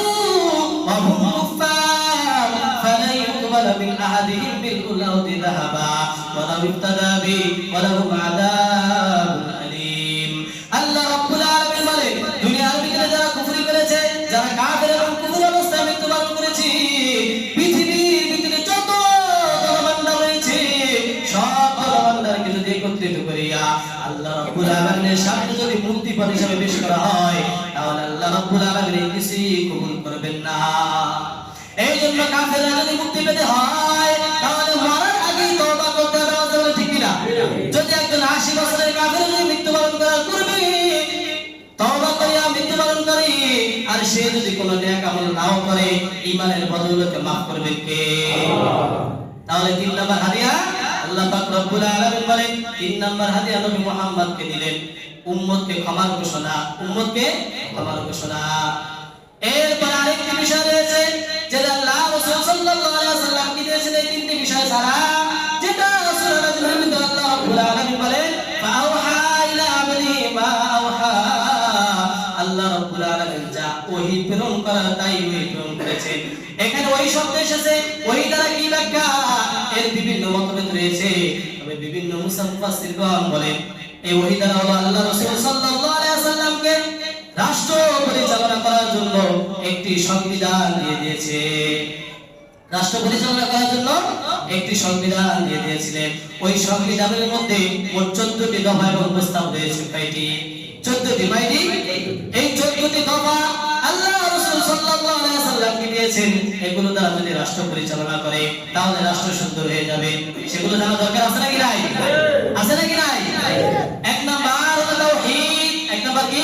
ওয়া হুম কুফার ফালা ইউকবালু মিন আহাদিহিম মিলকুল আরদি যাহাবা ওয়া লাউ ইফতাদা বি ওয়া লাহুম আযাবুন আলীম। আল্লাহ রাব্বুল আলামিন বলেন, দুনিয়ার ভিতরে যারা কুফরি করেছে, যারা কাফের এবং কুফর অবস্থায় মৃত্যুবরণ করেছে, পৃথিবীর ভিতরে যত ধনভাণ্ডার রয়েছে, সব ধনভাণ্ডারকে যদি একত্রিত করিয়া আল্লাহ রাব্বুল আলামিনের সামনে যদি মুক্তিপণ হিসেবে পেশ করা হয়, তাহলে আল্লাহ রাব্বুল আলামিন কিছুই কবুল করবেন না। এই জন্য কাফেররা যদি মুক্তি পেতে হয়, তাহলে মরার আগেই তওবা করতে হবে। বলে ঠিক কিনা? যদি একজন 80 বছরের কাফের যদি মৃত্যুবরণ করার পূর্বে তওবা করিয়া মৃত্যুবরণ করে, আর সে যদি কোনো নেক আমল নাও করে, ঈমানের বদৌলতে maaf করবেন কে? তাহলে 3 নাম্বার হাদিয়া আল্লাহ পাক রব্বুল আলামিন বলেন, 3 নাম্বার হাদিয়া নবী মুহাম্মদকে দিলেন, উম্মতকে ক্ষমার ঘোষণা, উম্মতকে ক্ষমার ঘোষণা। এরপর আরেকটি বিষয় রয়েছে, যেটা আল্লাহ রাসূল সাল্লাল্লাহু আলাইহি ওয়াসাল্লাম কি দিয়েছেন, এই 3টি বিষয় ছাড়া, যেটা সূরা আল-মুমিনুন আল্লাহ রাব্বুল আলামিন বলেন, ফাআওহা ইলা আবদি মা আওহা। আল্লাহ রাব্বুল আলামিন যা ওহী প্রেরণ করার তাই ওহী প্রেরণ করেছেন। এখানে ওহী শব্দ এসেছে, ওহী দ্বারা কি ব্যাখ্যা, এর বিভিন্ন মতভেদ রয়েছে। তবে বিভিন্ন মুফাসসিরগণ বলেন, এই ওহী দ্বারা হলো আল্লাহ রাসূল সাল্লাল্লাহু আলাইহি ওয়াসাল্লামকে রাষ্ট্র পরিচালনা করার জন্য একটি সংবিধান দিয়ে দিয়েছে। রাষ্ট্র পরিচালনা করার জন্য একটি সংবিধান দিয়ে দিয়েছিলেন। ওই সংবিধানের মধ্যে মোট 14টি দফা এবং প্রস্তাব রয়েছে। কয়টি? 14টি। কয়টি? এই 14টি দফা আল্লাহ রাসূল সাল্লাল্লাহু আলাইহি ওয়াসাল্লামকে দিয়েছেন। এগুলো দ্বারা যদি রাষ্ট্র পরিচালনা করে তাহলে রাষ্ট্র সুন্দর হয়ে যাবে। সেগুলো জানা দরকার আছে নাকি নাই? আছে নাকি নাই? এক নাম্বার হলো তাওহীদ। এক নাম্বার কি?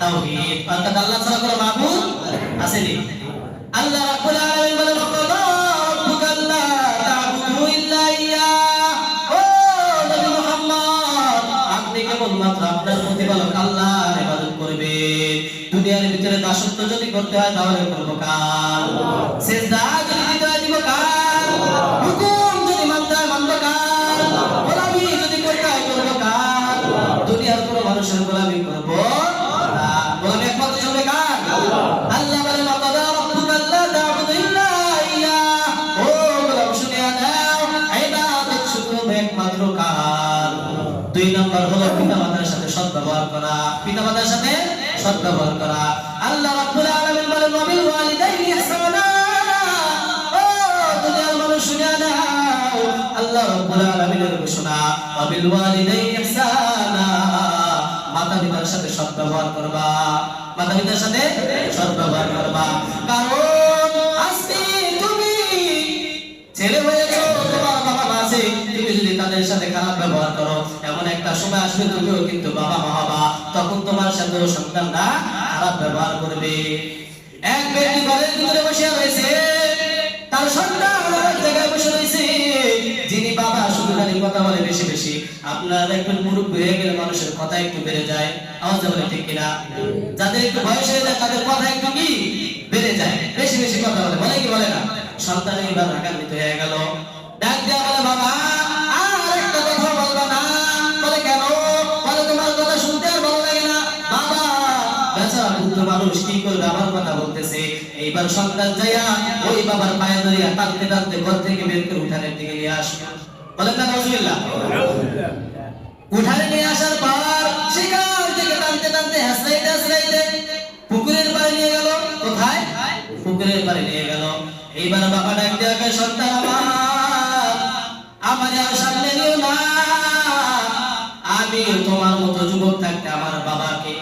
তাওহীদ। অর্থাৎ আল্লাহ ছাড়া কোনো মাবুদ আছে নি। আল্লাহ রাব্বুল আলামিন বলেন কেবলমাত্র আপনার প্রতিপালক আল্লাহর ইবাদত করবে। দুনিয়ার ভিতরে দাসত্ব যদি করতে হয় তাহলে করব কার? সিজদা যদি দিতে হয় দিব কার? হুকুম যদি মানতে হয় মানব কার? গোলামি যদি করতে হয় করব কার? দুনিয়ার কোনো মানুষের গোলামি করব না। গোলামি একমাত্র চলবে কার? আল্লাহ বলেন ওয়াকাদা রাব্বুকা আল্লা তা'বুদু ইল্লা ইয়্যাহ। ও গোলাম শুনে নাও, ইবাদত শুধু একমাত্র কার? দুই নম্বর হলো পিতামাতার সাথে সদ্ব্যবহার করা। পিতামাতার সাথে সদ্ব্যবহার করা। আল্লাহ রাব্বুল আলামিন বলেন ওয়াবিল ওয়ালিদাইনি ইহসানা। ও দুনিয়ার মানুষ শুনে নাও, আল্লাহ রাব্বুল আলামিনের ঘোষণা ওয়াবিল ওয়ালিদাইনি ইহসানা। মাতা-পিতার সাথে সদ্ব্যবহার করবা। মাতা-পিতার সাথে সদ্ব্যবহার করবা। কারণ আজকে তুমি ছেলে হয়েছো, তোমার বাবা মা আছে, তুমি যদি তাদের সাথে খারাপ ব্যবহার করো এমন একটা সময় আসবে তুমিও কিন্তু বাবা মা হবা। তখন তোমার সাথেও সন্তানরা খারাপ ব্যবহার করবে। এক ব্যক্তি ঘরের ভিতরে বসে রয়েছে, তার সন্তান আরেক জায়গায় বসে রয়েছে। যিনি বাবা শুধু খালি কথা বলে বেশি বেশি। আপনারা একটু মুরব্বি হয়ে গেলে মানুষের কথা একটু বেড়ে যায়। আওয়াজ বলে ঠিক কিনা? যাদের একটু বয়স হয়ে যায় তাদের কথা একটু কি বেড়ে যায়, বেশি বেশি কথা বলে। বলে কি বলে না? সন্তান এবার রাগান্বিত হয়ে গেল, ডাক দেয়া বলে বাবা আর একটা কথা বলবা না। বলে কেন? বলে তোমার কথা শুনতে আর ভালো লাগে না। বাবা বেচারা বৃদ্ধ মানুষ কি করবে, আমার কথা বলতেছে। এইবার সন্তান যাইয়া ওই বাবার পায়ে ধরিয়া টানতে টানতে ঘর থেকে বের করে উঠানের দিকে নিয়ে আসবে। বলেন না নাউজুবিল্লাহ? উঠানে নিয়ে আসার পর সেখান থেকে টানতে টানতে হাসরাইতে হাসরাইতে পুকুরের পাড়ে নিয়ে গেল। কোথায়? পুকুরের পাড়ে নিয়ে গেল। এইবার বাবা ডাক দেয়া সন্তান আমার আর সামনে নিও না। আমি তোমার মতো যুবক থাকতে আমার বাবাকে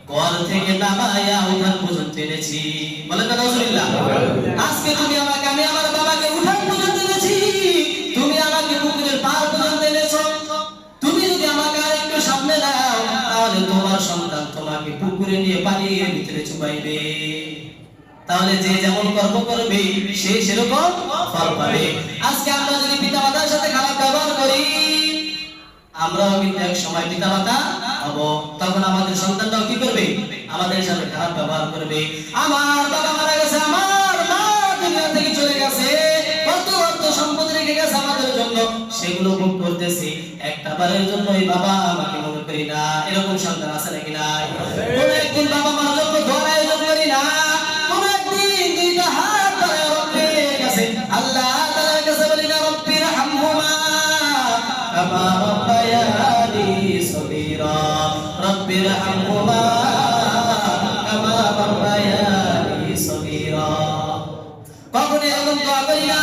ঘর থেকে নামাইয়া উঠান পর্যন্ত এনেছি। বলেন না নাউজুবিল্লাহ? আজকে তুমি আমাকে, আমি আমার বাবাকে উঠান পর্যন্ত এনেছি, তুমি আমাকে পুকুরের পাড় পর্যন্ত এনেছো। তুমি যদি আমাকে আর একটু সামনে নাও তাহলে তোমার সন্তান তোমাকে পুকুরে নিয়ে পানির ভিতরে চুবাইবে। তাহলে যে যেমন কর্ম করবে সে সেরকম ফল পাবে। আজকে আমরা যদি পিতামাতার সাথে খারাপ ব্যবহার করি, আমরাও কিন্তু এক সময় পিতামাতা হব। তখন আমাদের সন্তানরাও কি করবে? আমাদের সাথে খারাপ ব্যবহার করবে। আমার বাবা মারা গেছে, আমার মা দুনিয়া থেকে চলে গেছে, কত অর্থ সম্পদ রেখে গেছে আমাদের জন্য, সেগুলো ভোগ করতেছি। একটা বারের জন্য এই বাবা আমাকে মনে করি না। এরকম সন্তান আছে নাকি নাই? কোন একদিন বাবা মার জন্য দোয়ার আয়োজন করি না। কোন একদিন দুইটা হাত ধরে রব্বের কাছে, আল্লাহ তাআলার কাছে বলি না রব্বির হামহুমা কামা রাব্বায়ানি সগীরা। রব্বির হামহুমা কামা রাব্বায়ানি সগীরা। কখনো এরকম দোয়া করি না?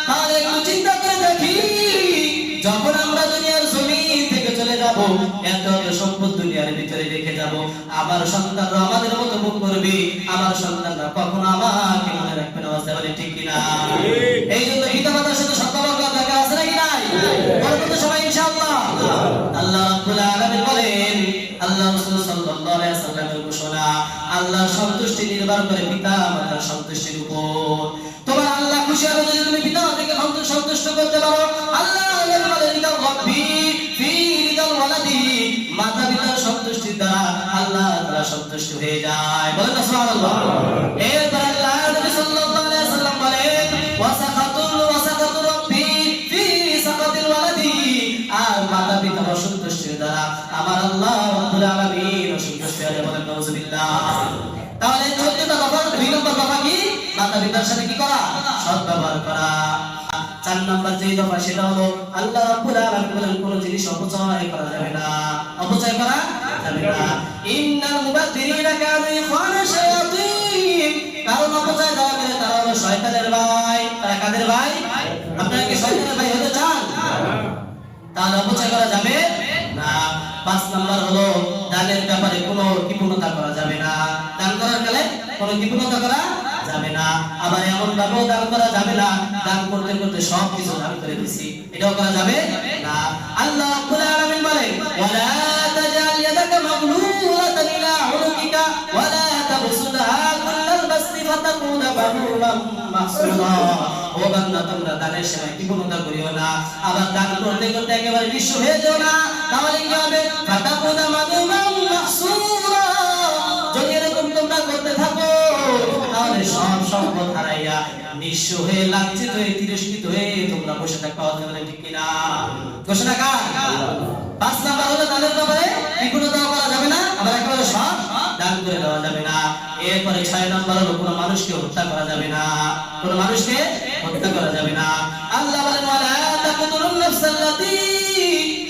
তাহলে একটু চিন্তা করে দেখি, যখন আমরা দুনিয়ার জমিন থেকে চলে যাব, এত এত সম্পদ দুনিয়ার ভিতরে রেখে যাব, আমার সন্তানরা আমাদের মতো ভোগ করবে। আমার সন্তানরা কখনো আমাকে মনে রাখবে না। আওয়াজ বলে ঠিক কিনা? এই জন্য পিতামাতার সাথে সদ্ব্যবহার করা দরকার আছে নাকি নাই? বলবো তো সবাই ইনশাআল্লাহ। আল্লাহ রাব্বুল আলামিন বলেন, আল্লাহ রাসূল সাল্লাল্লাহু আলাইহি ওয়াসাল্লামের ঘোষণা, আল্লাহর সন্তুষ্টি নির্ভর করে পিতামাতার সন্তুষ্টির উপর। তোমার আল্লাহ খুশি হবে যদি তুমি পিতামাতাকে সন্তুষ্ট করতে পারো। আল্লাহ বলেন রিদাল রাব্বি ফি রিদাল ওয়ালাদি। মাতা-পিতার সন্তুষ্টির দ্বারা আল্লাহ তাআলা সন্তুষ্ট হয়ে যায়। বলেন না সুবহানাল্লাহ? এরপর আল্লাহ নবী সাল্লাল্লাহু আলাইহি ওয়াসাল্লাম বলেন ওয়াসাকাতু রাব্বি ফি সাকাতিল ওয়ালাদি। আর মাতা-পিতার অসন্তুষ্টির দ্বারা আমার আল্লাহ রাব্বুল আলামিন অসন্তুষ্ট হয়ে বলেন নাউজুবিল্লাহ। তাহলে 14টা দফা, 2 নম্বর দফা কি? মাতা-পিতার সাথে কি করা? সদ্ব্যবহার করা। 4 নম্বর যে দফা সেটা হলো আল্লাহ রাব্বুল আলামিন বলেন কোন জিনিস অপচয় করা যাবে না। অপচয় করা যাবে না। ইন্নাল মুবাদ্দিরিনা কানু ইখওয়ানা শায়াতিন। কারণ অপচয় যারা করে তারা হলো শয়তানের ভাই। তারা কাদের ভাই? আপনারা কি শয়তানের ভাই হতে চান? তাহলে অপচয় করা যাবে না। 5 নাম্বার হলো দানের ব্যাপারে কোনো কৃপণতা করা যাবে না। দান করার কালে কোনো কৃপণতা করা যাবে না। আবার এমন ভাবেও দান করা যাবে না দান করতে করতে সব কিছু দান করে দিছি, এটাও করা যাবে না। আল্লাহ রাব্বুল আলামিন বলেন ওয়ালা তাজাল ইয়াদাকা মাগলুলাতান ইলা উনুকিকা ওয়ালা তাবসুতহা কুল্লাল বাসতি ফাতাকুনা মাগলুলাম মাহসুরা। ও বান্দা, তোমরা দানের সময় কৃপণতা করিও না, আবার দান করতে করতে একেবারে নিঃস্ব হয়ে যাও না, তাহলে কি হবে? ফাতাকুনা মাগলুলাম মাহসুরা। যদি এরকম তোমরা করতে থাকো তাহলে সব সম্পদ হারাইয়া নিঃস্ব হয়ে লাঞ্ছিত হয়ে তিরস্কৃত হয়ে তোমরা বসে থাকবে। বলেন ঠিক কিনা? ঘোষণা কার? 5 নাম্বার হলো দানের ব্যাপারে কৃপণতা করা যাবে না, আবার একেবারে সব দান করে দেওয়া যাবে না। এরপরে 6 নাম্বার হলো কোনো মানুষকে হত্যা করা যাবে না, কোনো মানুষকে হত্যা করা যাবে না। আল্লাহ বলেন ওয়ালা তাকতুলুন নাফসাল্লাতী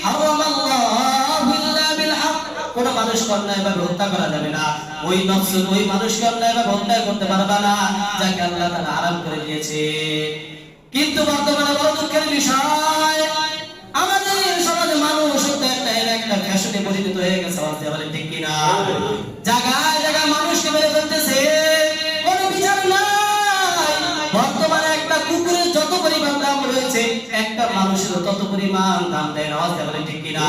হারামাল্লাহু ইল্লা বিল হক। কোনো মানুষকে অন্যায়ভাবে হত্যা করা যাবে না। ওই নফস ওই মানুষকে অন্যায়ভাবে হত্যা করতে পারবে না যাকে আল্লাহ তাআলা হারাম করে দিয়েছে। কিন্তু বর্তমানে বড় দুঃখের বিষয়, আমাদের সমাজে মানুষ একটা ফ্যাশনে পরিণত হয়ে গেছে। বলেন ঠিক কিনা? জায়গায় জায়গায় মানুষকে মেরে ফেলতেছে, কোনো বিচার নাই। বর্তমানে একটা কুকুরের যত পরিমাণ দাম রয়েছে একটা মানুষের তত পরিমাণ দাম দেয় না। বলেন ঠিক কিনা?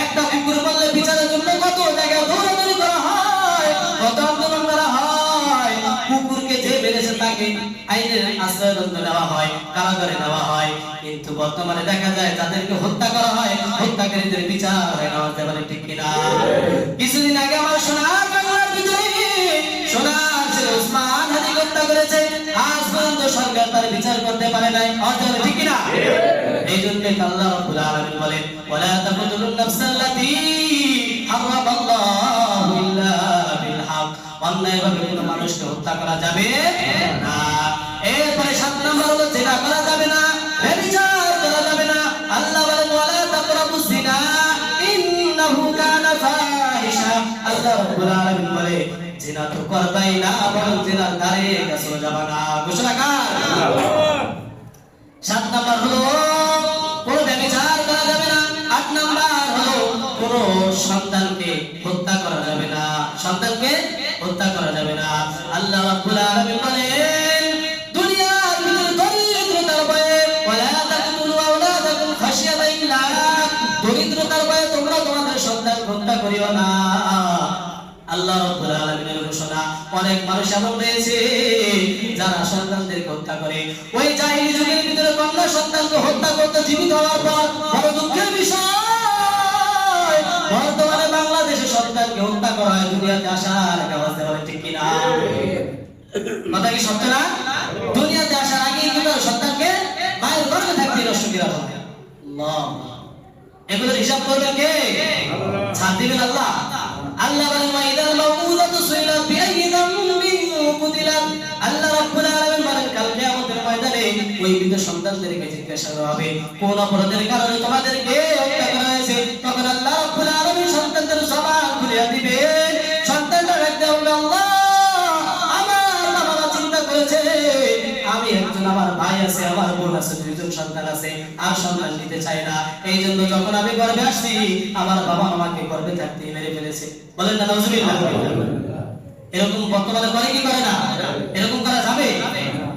একটা কুকুর বললে বিচারের জন্য কত জায়গায় দৌড়াদৌড়ি করা হয়, কত আন্দোলন করা হয়। কুকুরকে যে মেরেছে তাকে আইনের আশ্রয় দেওয়া হয়, কারাগারে দেওয়া হয়। কিন্তু বর্তমানে দেখা যায় যাদেরকে হত্যা করা হয় হত্যাকারীদের বিচার হয় না। বলেন ঠিক কিনা? কিছুদিন আগে আমার সোনার বাংলার ভিতরে সোনার ছেলে ওসমান হাদি হত্যা করেছে, আজ পর্যন্ত সরকার তার বিচার করতে পারে নাই। বলেন ঠিক কিনা? এই জন্য আল্লাহ রাব্বুল আলামিন বলেন ওয়ালা তাকতুলুন নাফসাল্লাতী হারামাল্লাহু ইল্লা বিল হক। অন্যায়ভাবে কোনো মানুষকে হত্যা করা যাবে না। এরপরে 7 নাম্বার হলো জিনা করা যাবে না, ব্যভিচার করা যাবে না। আল্লাহ বলেন ওয়ালা তাকরাবুজ জিনা ইন্নাহু কানা ফাহিশা। আল্লাহ রাব্বুল আলামিন বলে জিনা তো করবাই না, বরং জিনার ধারে কাছেও যাবে না। ঘোষণা কার? 7 নাম্বার হলো কোনো ব্যভিচার করা যাবে না। 8 নাম্বার হলো কোনো সন্তানকে হত্যা করা যাবে না, সন্তানকে হত্যা করা যাবে না। আল্লাহ রাব্বুল আলামিন বলেন দুনিয়ার ভিতরে দরিদ্রতার ভয়ে ওয়ালা তাকতুলু আওলাদাকুম খাশিয়াতা ইমলাক। দরিদ্রতার ভয়ে তোমরা তোমাদের সন্তান হত্যা করিও না। আল্লাহ রাব্বুল আলামিনের ঘোষণা। অনেক মানুষ এমন রয়েছে যারা সন্তানদেরকে হত্যা করে। ওই জাহেলি যুগের ভিতরে কন্যা সন্তানকে হত্যা করতে জীবিত হওয়ার পর বড় দুঃখের বিষয় বর্তমানে বাংলাদেশে সন্তানকে হত্যা করা হয় দুনিয়াতে আসার আগে। বলেন ঠিক কিনা? কথা কি সত্য না? দুনিয়াতে আসার আগে কিন্তু সন্তানকে মায়ের গর্ভে থাকতে নষ্ট করা হয়। আল্লাহ, এগুলোর হিসাব করবেন কে? ছাড় দিবেন আল্লাহ। আল্লাহ বলেন ওয়াইদাল মাউউদাতু সুইলাত বিআইয়ি যামবিন কুতিলাত। আল্লাহ রাব্বুল আলামিন বলেন কাল কিয়ামতের ময়দানে ওই মৃত সন্তানদেরকে জিজ্ঞাসা করা হবে কোন অপরাধের কারণে তোমাদেরকে হত্যা করা হয়েছে। তখন আল্লাহ রাব্বুল আলামিন সন্তানদের জবান খুলে দিবে। সন্তানরা ডাকতে বলবে আল্লাহ আমার বাবা চিন্তা করেছে আমি একজন, আমার ভাই আছে, আমার বোন আছে, 2জন সন্তান আছে, আর সন্তান নিতে চাই না। এই জন্য যখন আমি গর্ভে আসছি আমার বাবা আমাকে গর্ভে থাকতে মেরে ফেলেছে। বলেন না নাউজুবিল্লাহ? এরকম বর্তমানে করে কি করে না? এরকম করা যাবে?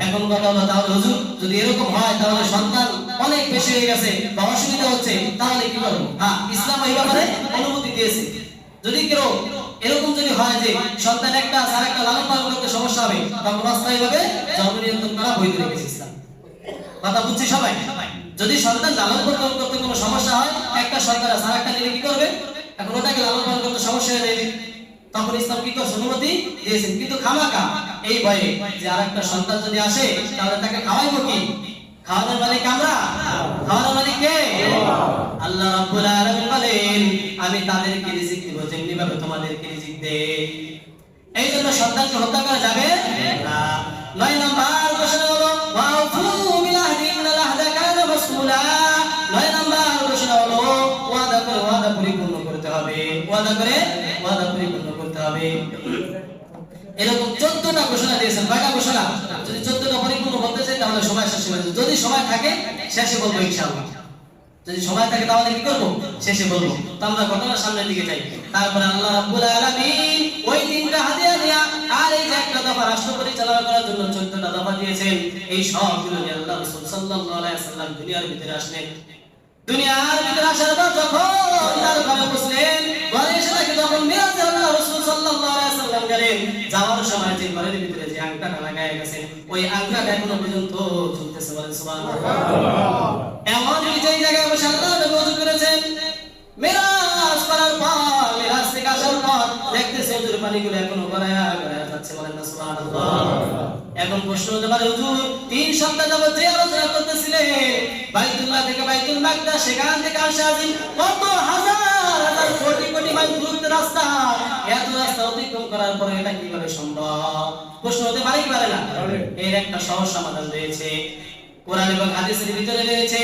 এখন কথা হলো তাহলে হুজুর যদি এরকম হয় তাহলে সন্তান অনেক বেশি হয়ে গেছে বা অসুবিধা হচ্ছে, তাহলে কি করব? হ্যাঁ, ইসলাম এই ব্যাপারে অনুমতি দিয়েছে। যদি কেউ এরকম যদি হয় যে সন্তান একটা আর একটা লালন পালন করতে সমস্যা হবে, তখন অস্থায়ীভাবে জন্ম নিয়ন্ত্রণ করা বৈধ রেখেছে ইসলাম। কথা বুঝছি সবাই? যদি সন্তান লালন পালন করতে কোনো সমস্যা হয়, একটা সন্তান আর একটা নিলে কি করবে? এখন ওটাকে লালন পালন করতে সমস্যা হয়ে যাবে, তখন ইসলাম কি করছে? অনুমতি দিয়েছেন। কিন্তু খামাকা এই ভয়ে যে আরেকটা সন্তান যদি আসে তাহলে তাকে খাওয়াইবো কি? খাওয়ানোর মালিক আমরা? খাওয়ানোর মালিক কে? আল্লাহ রাব্বুল আলামিন বলেন আমি তাদেরকে রিজিক দেব যেমনি ভাবে তোমাদেরকে রিজিক দেই। এই জন্য সন্তানকে হত্যা করা যাবে না। 9 নাম্বার ঘোষণা হলো ওয়াফু বিল আহদি ইন্নাল আহদা কানা মাসউলা। 9 নাম্বার ঘোষণা হলো ওয়াদা করে ওয়াদা পরিপূর্ণ করতে হবে। ওয়াদা করে ওয়াদা পরিপূর্ণ করতে হবে। এরকম 14টা ঘোষণা দিয়েছেন। কয়টা ঘোষণা? যদি 14টা পরিপূর্ণ বলতে চাই তাহলে সময় শেষ হয়ে যাবে। যদি সময় থাকে শেষে বলবো ইনশাআল্লাহ। যদি সময় থাকে তাহলে কি করব? শেষে বলবো। তো আমরা ঘটনার সামনের দিকে যাই। তারপরে আল্লাহ রাব্বুল আলামিন ওই দিনটা হাদিয়া দিয়া আর এই যে একটা দফা রাষ্ট্র পরিচালনা করার জন্য 14টা দফা দিয়েছেন। এই সবগুলো নিয়ে আল্লাহ রাসূল সাল্লাল্লাহু আলাইহি ওয়াসাল্লাম দুনিয়ার ভিতরে আসলেন। দুনিয়ার ভিতরে আসার পর যখন তার ঘরে বসলেন, ঘরে এসে তাকে যখন মিরাজে আল্লাহ রাসূল সাল্লাল্লাহু আলাইহি ওয়াসাল্লাম গেলেন, যাওয়ার সময় যে ঘরের ভিতরে যে আংটাটা লাগায় গেছে ওই আংটাটা এখনো পর্যন্ত ঝুলতেছে। বলেন সুবহানাল্লাহ। এমন যেই জায়গায় বসে আল্লাহ নবী ওযু করেছেন, মিরাজ করার পর মিরাজ থেকে আসার পর দেখতেছে ওযুর পানিগুলো এখনো গড়ায়া গড়ায়া যাচ্ছে। বলেন না সুবহানাল্লাহ। এখন প্রশ্ন হতে পারে, হুজুর 3 সপ্তাহ যাবত যে আলোচনা করতেছিলেন বাইতুল্লাহ থেকে বাইতুল মাকদাস, সেখান থেকে আরশে আজিম, কত হাজার হাজার কোটি কোটি মাইল দূরত্বের রাস্তা, এত রাস্তা অতিক্রম করার পরে এটা কিভাবে সম্ভব? প্রশ্ন হতে পারে কি পারে না? এর একটা সহজ সমাধান রয়েছে। কোরআন এবং হাদিসের ভিতরে রয়েছে,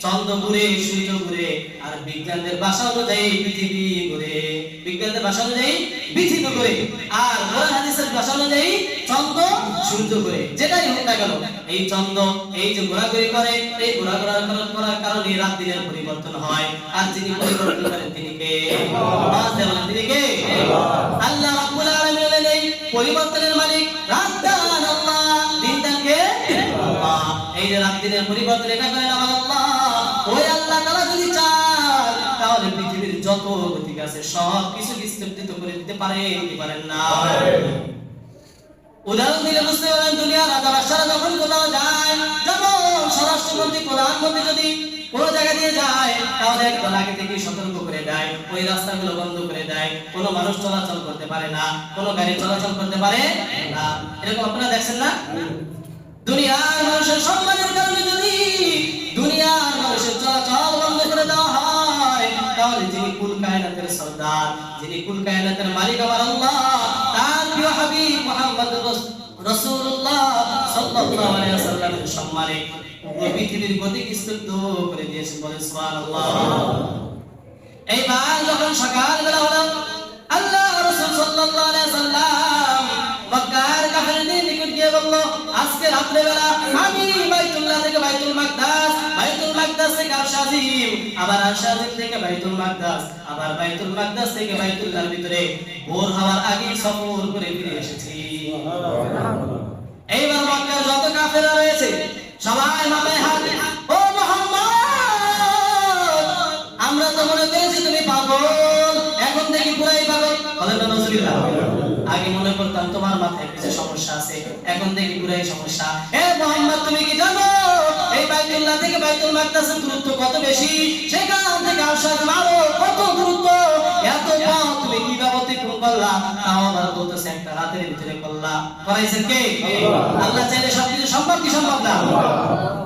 চন্দ্র ঘুরে, সূর্য ঘুরে, আর বিজ্ঞানের ভাষা অনুযায়ী পৃথিবী ঘুরে। বিজ্ঞানের ভাষা অনুযায়ী পৃথিবী ঘুরে, আর কোরআন হাদিসের ভাষা অনুযায়ী চন্দ্র সূর্য ঘুরে। যেটাই হোক না কেন, এই চন্দ্র এই যে ঘোরাঘুরি করে, এই ঘোরাঘুরার করার কারণে রাত দিনের পরিবর্তন হয়। আর যিনি পরিবর্তন করেন তিনি কে? তিনি কে? আল্লাহ রাব্বুল আলামিন বলেন, এই পরিবর্তনের মালিক রাত দান আল্লাহ, দিন দান কে? আল্লাহ। এই যে রাত দিনের পরিবর্তন এটা করেন আমার আল্লাহ। ওই আল্লাহ তাআলা যদি চান তাহলে পৃথিবীর যত গতি আছে সব কিছু স্তব্ধ করে দিতে পারেন না। উদাহরণ দিলে বুঝতে পারবেন, দুনিয়ার রাজা বাদশারা যখন কোথাও যায়, যেমন স্বরাষ্ট্রমন্ত্রী প্রধানমন্ত্রী যদি কোনো জায়গা দিয়ে যায় তাহলে একদল আগে থেকে সতর্ক করে দেয়, ওই রাস্তাগুলো বন্ধ করে দেয়, কোনো মানুষ চলাচল করতে পারে না, কোনো গাড়ি চলাচল করতে পারে না। এরকম আপনারা দেখছেন না? দুনিয়ার মানুষের সম্মানের কারণে যদি দুনিয়ার মানুষের চলাচল বন্ধ করে দেওয়া হয়, তাহলে যিনি কুল কায়নাতের সরদার, যিনি কুল কায়নাতের মালিক আমার আল্লাহ, তার প্রিয় হাবিব মুহাম্মদুর রাসূলুল্লাহ সাল্লাল্লাহু আলাইহি ওয়াসাল্লামের সম্মানে পুরো পৃথিবীর গতি স্তব্ধ করে দিয়েছেন। বলেন সুবহানাল্লাহ। এইবার যখন সকালবেলা হলো, আল্লাহ রাসূল সাল্লাল্লাহু আলাইহি ওয়াসাল্লাম মক্কার কাফেরদের নিকট গিয়ে বলল, আজকে রাত্রে বেলা আমি বাইতুল্লাহ থেকে বাইতুল মাকদাস, বাইতুল মাকদাস থেকে আরশে আজিম, আবার আরশে আজিম থেকে বাইতুল মাকদাস, আবার বাইতুল মাকদাস থেকে বাইতুল্লাহর ভিতরে ভোর হওয়ার আগে সফর করে ফিরে এসেছি। এইবার মক্কার যত কাফেররা রয়েছে সবাই মাথায় হাত, ও মুহাম্মদ, আমরা তো মনে করেছি তুমি পাগল, এখন দেখি পুরাই পাগল। বলেন না নাউজুবিল্লাহ। আগে মনে করতাম তোমার মাথায় কিছু সমস্যা আছে, এখন দেখি পুরাই সমস্যা। হে মুহাম্মদ, তুমি কি জানো এই বাইতুল্লাহ থেকে বাইতুল মাকদাসের দূরত্ব কত বেশি? সেখান থেকে আরশে আজিম আরো কত দূরত্ব? এত পথ তুমি কিভাবে অতিক্রম করলা? তাও আবার বলতেছে একটা রাতের ভিতরে করলা। করাইছেন কে? আল্লাহ চাইলে সবকিছু সম্ভব কি সম্ভব না?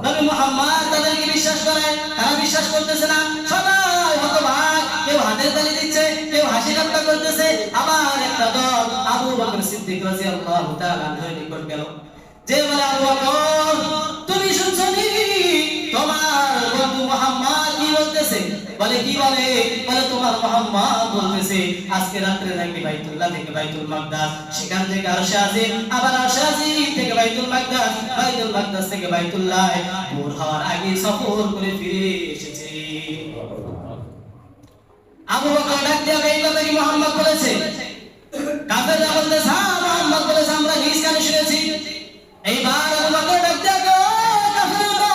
নবী মুহাম্মদ তাদেরকে বিশ্বাস করে, তারা বিশ্বাস করতেছে না। সবাই হতবাক, কেউ হাতের তালি দিচ্ছে, কেউ হাসি ঠাট্টা করতেছে। আবার একটা দল আবু বকর সিদ্দিক রাদিয়াল্লাহু তাআলা আনহুর নিকট গেল, যে বলে, আবু বকর, তুমি শুনছো নি তোমার বন্ধু মুহাম্মদ কি বলতেছে? বলে কি বলে? বলে তোমার মুহাম্মদ বলতেছে আজকে রাতে নাকি বাইতুল্লাহ থেকে বাইতুল মাকদাস, সেখান থেকে আরশে আজিম, আবার আরশে আজিম থেকে বাইতুল মাকদাস, বাইতুল মাকদাস থেকে বাইতুল্লাহ ভোর হওয়ার আগে সফর করে ফিরে এসেছে। আবু বকর ডাক দিয়ে এই কথা কি মুহাম্মদ বলেছে? কাফেররা বলতেছে, হ্যাঁ মুহাম্মদ বলেছে, আমরা নিজ কানে শুনেছি। এইবার আবু বকর ডাক দিয়ে কাফেররা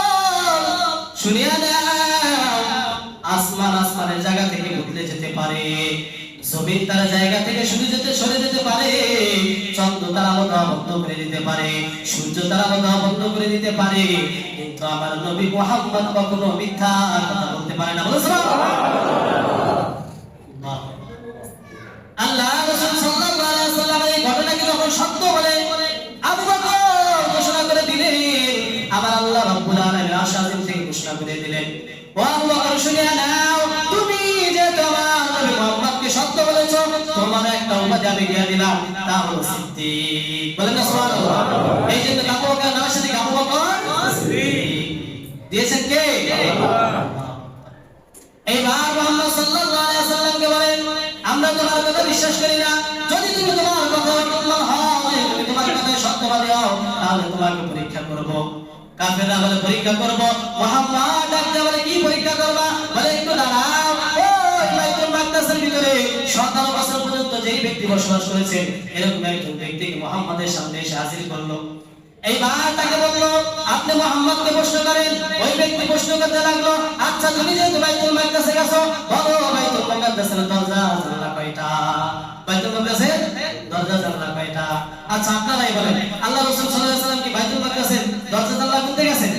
শুনিয়া নাও, আসমানের জায়গা থেকে বদলে যেতে পারে, জমিন তার জায়গা থেকে সরে যেতে পারে, চন্দ্র তারা আলো বন্ধ করে দিতে পারে, সূর্য তারা আলো বন্ধ করে দিতে পারে, কিন্তু আমার নবী মুহাম্মদ কখনো মিথ্যা কথা বলতে পারে না। বলো সুবহানাল্লাহ। আল্লাহ রাসূল সাল্লাল্লাহু আলাইহি ওয়াসাল্লাম এই ঘটনাকে যখন সত্য বলে আবু বকর ঘোষণা করে দিলেন, আবার আল্লাহ রাব্বুল আলামিন আরশে আজিম থেকে ঘোষণা করে দিলেন, ও আবু বকর শুনে নাও, তুমি যে তোমার নবী মুহাম্মদকে সত্য বলেছো, তোমার একটা উপাধি আমি দিয়ে দিলাম, তা হলো সিদ্দিক। বলেন না সুবহানাল্লাহ। এই জন্য আবু বকর নামের সাথে আবু বকর সিদ্দিক দিয়েছেন কে? আল্লাহ। এইবার মুহাম্মদ সাল্লাল্লাহু আলাইহি ওয়াসাল্লামকে বলেন, আমরা তোমার কথা বিশ্বাস করি না। যদি তুমি তোমার কথা মুসলমান হও, তুমি তোমার কথায় সত্যবাদী হও, তাহলে তোমাকে পরীক্ষা করব। কাফেররা বলে পরীক্ষা করব। মুহাম্মদ ডাকতে বলে কি পরীক্ষা করবা? বলে একটু দাঁড়াও। ওই বাইতুল মাকদাসের ভিতরে 17 বছর পর্যন্ত যেই ব্যক্তি বসবাস করেছে এরকম একজন ব্যক্তিকে মুহাম্মাদের সামনে এসে হাজির করলো। এইবার তাকে বললো আপনি মুহাম্মদকে প্রশ্ন করেন। ওই ব্যক্তি প্রশ্ন করতে লাগলো, আচ্ছা তুমি যেহেতু বাইতুল মাকদাসে গেছো, বলো বাইতুল মাকদাসের দরজা জানালা কয়টা? বাইতুল মাকদাসের দরজা জানালা কয়টা? আচ্ছা আপনারাই বলেন, আল্লাহ রাসূল সাল্লাল্লাহু আলাইহি ওয়াসাল্লাম কি বাইতুল মাকদাসের দরজা জানালা খুলতে গেছেন?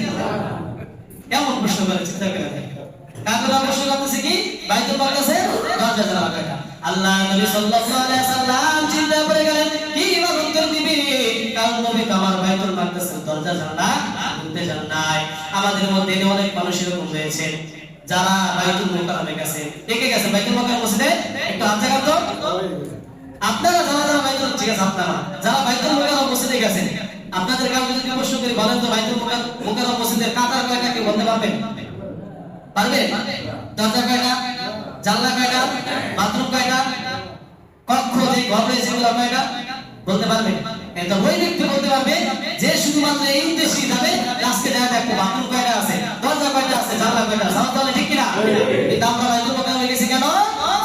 কেমন প্রশ্ন করে চিন্তা করে দেখেন। কাফেররা প্রশ্ন করতেছে কি বাইতুল মাকদাসের দরজা জানালা কয়টা? আল্লাহ নবী সাল্লাল্লাহু আলাইহি ওয়াসাল্লাম চিন্তা করে গেলেন কিভাবে উত্তর দিবে, কারণ নবী আমার বাইতুল মাকদাসের দরজা জানালা খুলতে জান নাই। আমাদের মধ্যে অনেক মানুষ এরকম রয়েছে যারা বাইতুল মুকাররমে গেছে। কে গেছে বাইতুল মুকাররম মসজিদে? একটু হাত জাগান তো। আপনারা যারা বাইতুল, ঠিক আছে, আপনারা যারা বাইতুল মুকাররম মসজিদে গেছেন, আপনাদের কাউকে যদি প্রশ্ন করি বলেন তো বাইতুল মুকাররম মসজিদের কাতার কয়টা, কি বলতে পারবেন? পারবে? দরজা কয়টা, জানলা কয়টা, বাথরুম কয়টা, কক্ষ যে ঘর রয়েছে সেগুলো কয়টা বলতে পারবে? এটা ওই ব্যক্তি বলতে পারবে যে শুধুমাত্র এই উদ্দেশ্যে যাবে আজকে দেখা দেখো বাথরুম কয়টা আছে, দরজা কয়টা আছে, জানলা কয়টা আছে। তাহলে ঠিক কিনা? কিন্তু আমরা বাইতুল মুকাররমে গেছি কেন?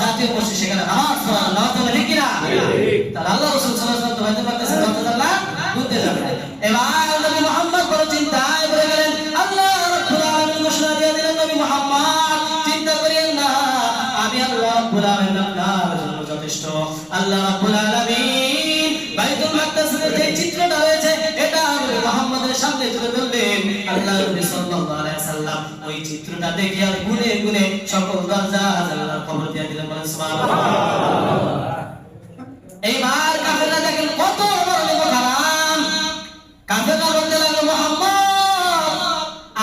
জাতীয় মসজিদ, সেখানে নামাজ পড়া, নামাজ পড়া, ঠিক কিনা? তাহলে আল্লাহ রাসূল সাল্লাল্লাহু আলাইহি ওয়াসাল্লাম বাইতুল মাকদাসের দরজা জানলা খুলতে যাবে। এবার নবী মুহাম্মদ বড় চিন্তায় পড়ে গেলেন। আল্লাহ রাব্বুল আলামিন ঘোষণা দিয়ে দিলেন, নবী মুহাম্মদ চিন্তা করিয়েন না, আমি আল্লাহ রাব্বুল আলামিন আপনার জন্য যথেষ্ট। আল্লাহ রাব্বুল আলামিন বাইতুল মাকদাসের যে চিত্রটা রয়েছে এটা নবী মুহাম্মদের সামনে তুলে ধরলেন। আল্লাহ নবী সাল্লাল্লাহু আলাইহি ওয়াসাল্লাম ওই চিত্রটা দেখে আর গুনে গুনে সকল দরজা জানালার খবর দিয়ে দিলেন। বলেন সুবহানাল্লাহ। এইবার কাফেররা দেখেন কত বড় মুখারাম। কাফেররা বলতে লাগলো, মুহাম্মদ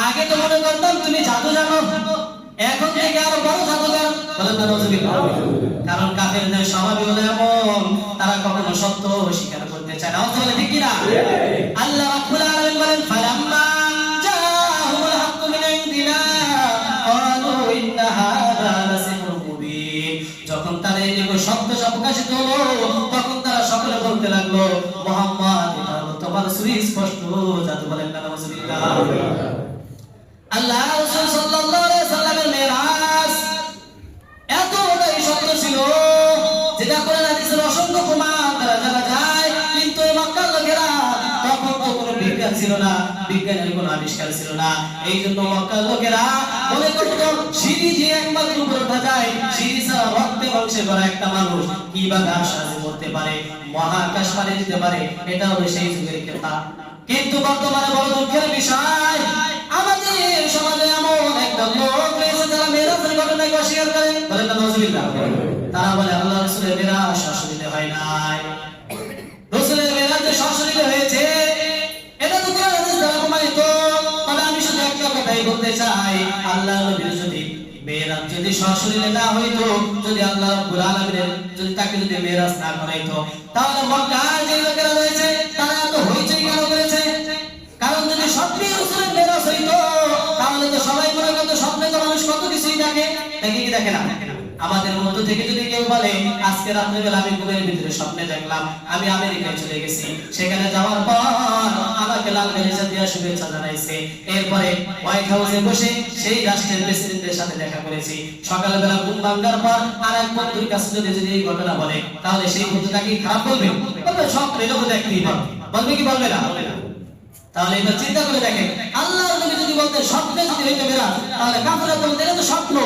আগে তো মনে করতাম তুমি জাদু জানো, এখন থেকে আরো বড় জাদুকর। বলেন না নাউযুবিল্লাহ। কারণ কাফেরদের স্বভাবই হলো এমন, তারা কখনো সত্য স্বীকার করতে চায় না। বলে ঠিক কিনা? আল্লাহ রাব্বুল আলামিন বলেন, ফালাম্মা জাআহুল হাক্কু মিন ইনদিনা ক্বালু ইন্না হাযা লাসিহরুম মুবিন। যখন তারা এই সত্য প্রকাশিত হলো তখন তারা সকলে বলতে লাগলো, মুহাম্মদ এটা হলো তোমার সুস্পষ্ট জাদু। বলেন না নাউযুবিল্লাহ। আল্লাহ রাসূল সাল্লাল্লাহু আলাইহি ওয়াসাল্লামের মেরাজ এতটাই সত্য ছিল যেটা কোরআন হাদিসের অসংখ্য প্রমাণ দ্বারা জানা যায়। কিন্তু মক্কার লোকেরা তখন তো কোনো বিজ্ঞান ছিল না, বিজ্ঞানের কোনো আবিষ্কার ছিল না। এই জন্য মক্কার লোকেরা মনে করত সিঁড়ি দিয়ে একমাত্র উপরে ওঠা যায়, সিঁড়ি ছাড়া রক্তে মাংসে ভরা একটা মানুষ কিভাবে আকাশ করতে পারে, মহাকাশ পাড়ি দিতে পারে, এটা হলো সেই যুগের কথা। কিন্তু বর্তমানে বড় দুঃখের বিষয়, আমাদের সমাজে এমন একটা লোক রয়েছে যারা মেরাজের ঘটনাকে অস্বীকার করে। বলেন না নাউযুবিল্লাহ। তারা বলে আল্লাহ রাসূলের মেরাজ সশরীরে হয় নাই, রাসূলের মেরাজ সশরীরে হয়েছে, এটা তো কোরআন হাদিস দ্বারা প্রমাণিত। তবে আমি শুধু একটা কথাই বলতে চাই, আল্লাহ নবীর যদি মেরাজ যদি সশরীরে না হইতো, যদি আল্লাহ রাব্বুল আলামিন যদি তাকে যদি মেরাজ না করাইতো, তাহলে মক্কার যে লোকেরা রয়েছে তারা এত হইচই কেন করেছে? কারণ যদি স্বপ্নে রাসূলের মেরাজ হইতো তাহলে তো সবাই মনে করতো স্বপ্নে তো মানুষ কত কিছুই দেখে, দেখে কি দেখে না? আমাদের মধ্য থেকে যদি কেউ বলে আজকে রাত্রে বেলা আমি ঘুমের ভিতরে স্বপ্নে দেখলাম আমি আমেরিকায় চলে গেছি, সেখানে যাওয়ার পর আমাকে লাল গালিচা দিয়ে শুভেচ্ছা জানাইছে, এরপরে হোয়াইট হাউসে বসে সেই রাষ্ট্রের প্রেসিডেন্টের সাথে দেখা করেছি, সকালবেলা ঘুম ভাঙার পর আর এক বন্ধুর কাছে যদি এই ঘটনা বলে তাহলে সেই বন্ধুটা কি খারাপ বলবে? বলবে সব লোক দেখতেই পাবে, বলবে কি বলবে না? তাহলে এবার চিন্তা করে দেখেন, আল্লাহর নবী যদি বলতেন স্বপ্নে যদি হইতো মেরাজ, তাহলে কাফেররা বলতেন এটা তো স্বপ্ন।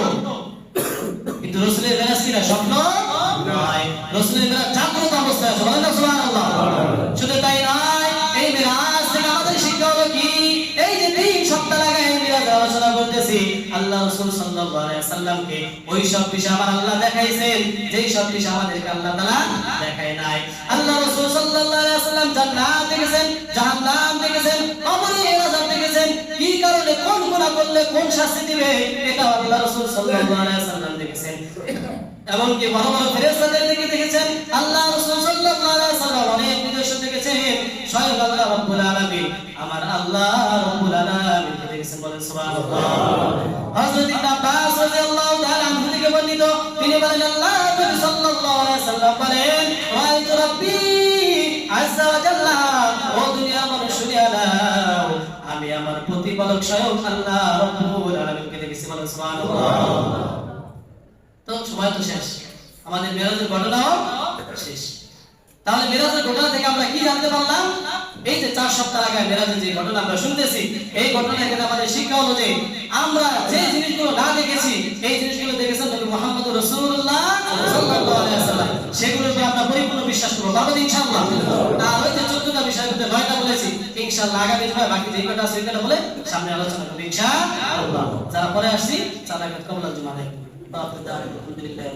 কিন্তু রাসূলের মেরাজ কি না স্বপ্ন নয়, রাসূলের মেরাজ জাগ্রত অবস্থায় আছে। বলেন না সুবহানাল্লাহ। শুধু তাই নয়, এই মেরাজ থেকে আমাদের শিক্ষা হলো কি, এই যে 3 সপ্তাহ লাগায় মেরাজ আলোচনা করতেছি, আল্লাহ রাসূল সাল্লাল্লাহু আলাইহি ওয়াসাল্লামকে ওই সব বিষয় আমার আল্লাহ দেখাইছেন যেই সব বিষয় আমাদেরকে আল্লাহ তাআলা দেখায় নাই। আল্লাহ রাসূল সাল্লাল্লাহু আলাইহি ওয়াসাল্লাম জান্নাত দেখেছেন, জাহান্নাম দেখেছেন, কবরের আযাব দেখেছেন, কি কারণে কোন গুনাহ করলে কোন শাস্তি দিবে এটা আল্লাহ রাসূল সাল্লাল্লাহু আলাইহি ওয়াসাল্লাম দেখেছেন। এমনকি বড় বড় ফেরেশতাদের দিকে দেখেছেন, আল্লাহ রাসূল সাল্লাল্লাহু আলাইহি ওয়াসাল্লাম অনেক নিদর্শন দেখেছেন। স্বয়ং আল্লাহ রাব্বুল আলামিন আমার আল্লাহ রাব্বুল আলামিন দেখেছেন। বলেন সুবহানাল্লাহ। হযরত ইবনে আব্বাস রাদিয়াল্লাহু তাআলা আনহু থেকে বর্ণিত বর্ণিত তিনি বলেন আল্লাহ নবী সাল্লাল্লাহু আলাইহি ওয়াসাল্লাম বলেন রাআইতু রাব্বি আযজা ওয়া জাল্লা ও দুনিয়া মানুষ শুনিয়া নাও আমি আমার প্রতিপালক স্বয়ং আল্লাহ রাব্বুল আলামিনকে দেখেছি বলেন সুবহানাল্লাহ। তো সময় তো শেষ, আমাদের মেরাজের ঘটনাও শেষ। তাহলে মেরাজের ঘটনা থেকে আমরা কি জানতে পারলাম? এই যে 4 সপ্তাহ আগে মেরাজের যে ঘটনা আমরা শুনতেছি, এই ঘটনা থেকে আমাদের শিক্ষা হলো যে আমরা যে জিনিসগুলো না দেখেছি, এই জিনিসগুলো দেখেছেন নবী মুহাম্মদ রাসূলুল্লাহ সাল্লাল্লাহু আলাইহি ওয়াসাল্লাম, সেগুলোর উপর আমরা পরিপূর্ণ বিশ্বাস করব, পারবো ইনশাআল্লাহ। আর ওই যে 14টা বিষয়ের মধ্যে 9টা বলেছি, ইনশাআল্লাহ আগামী সময় বাকি যে কয়টা আছে সেটা বলে সামনে আলোচনা করব ইনশাআল্লাহ। যারা পরে আসছি সালাত কবুল জুমা দেয়। আলহামদুলিল্লাহ।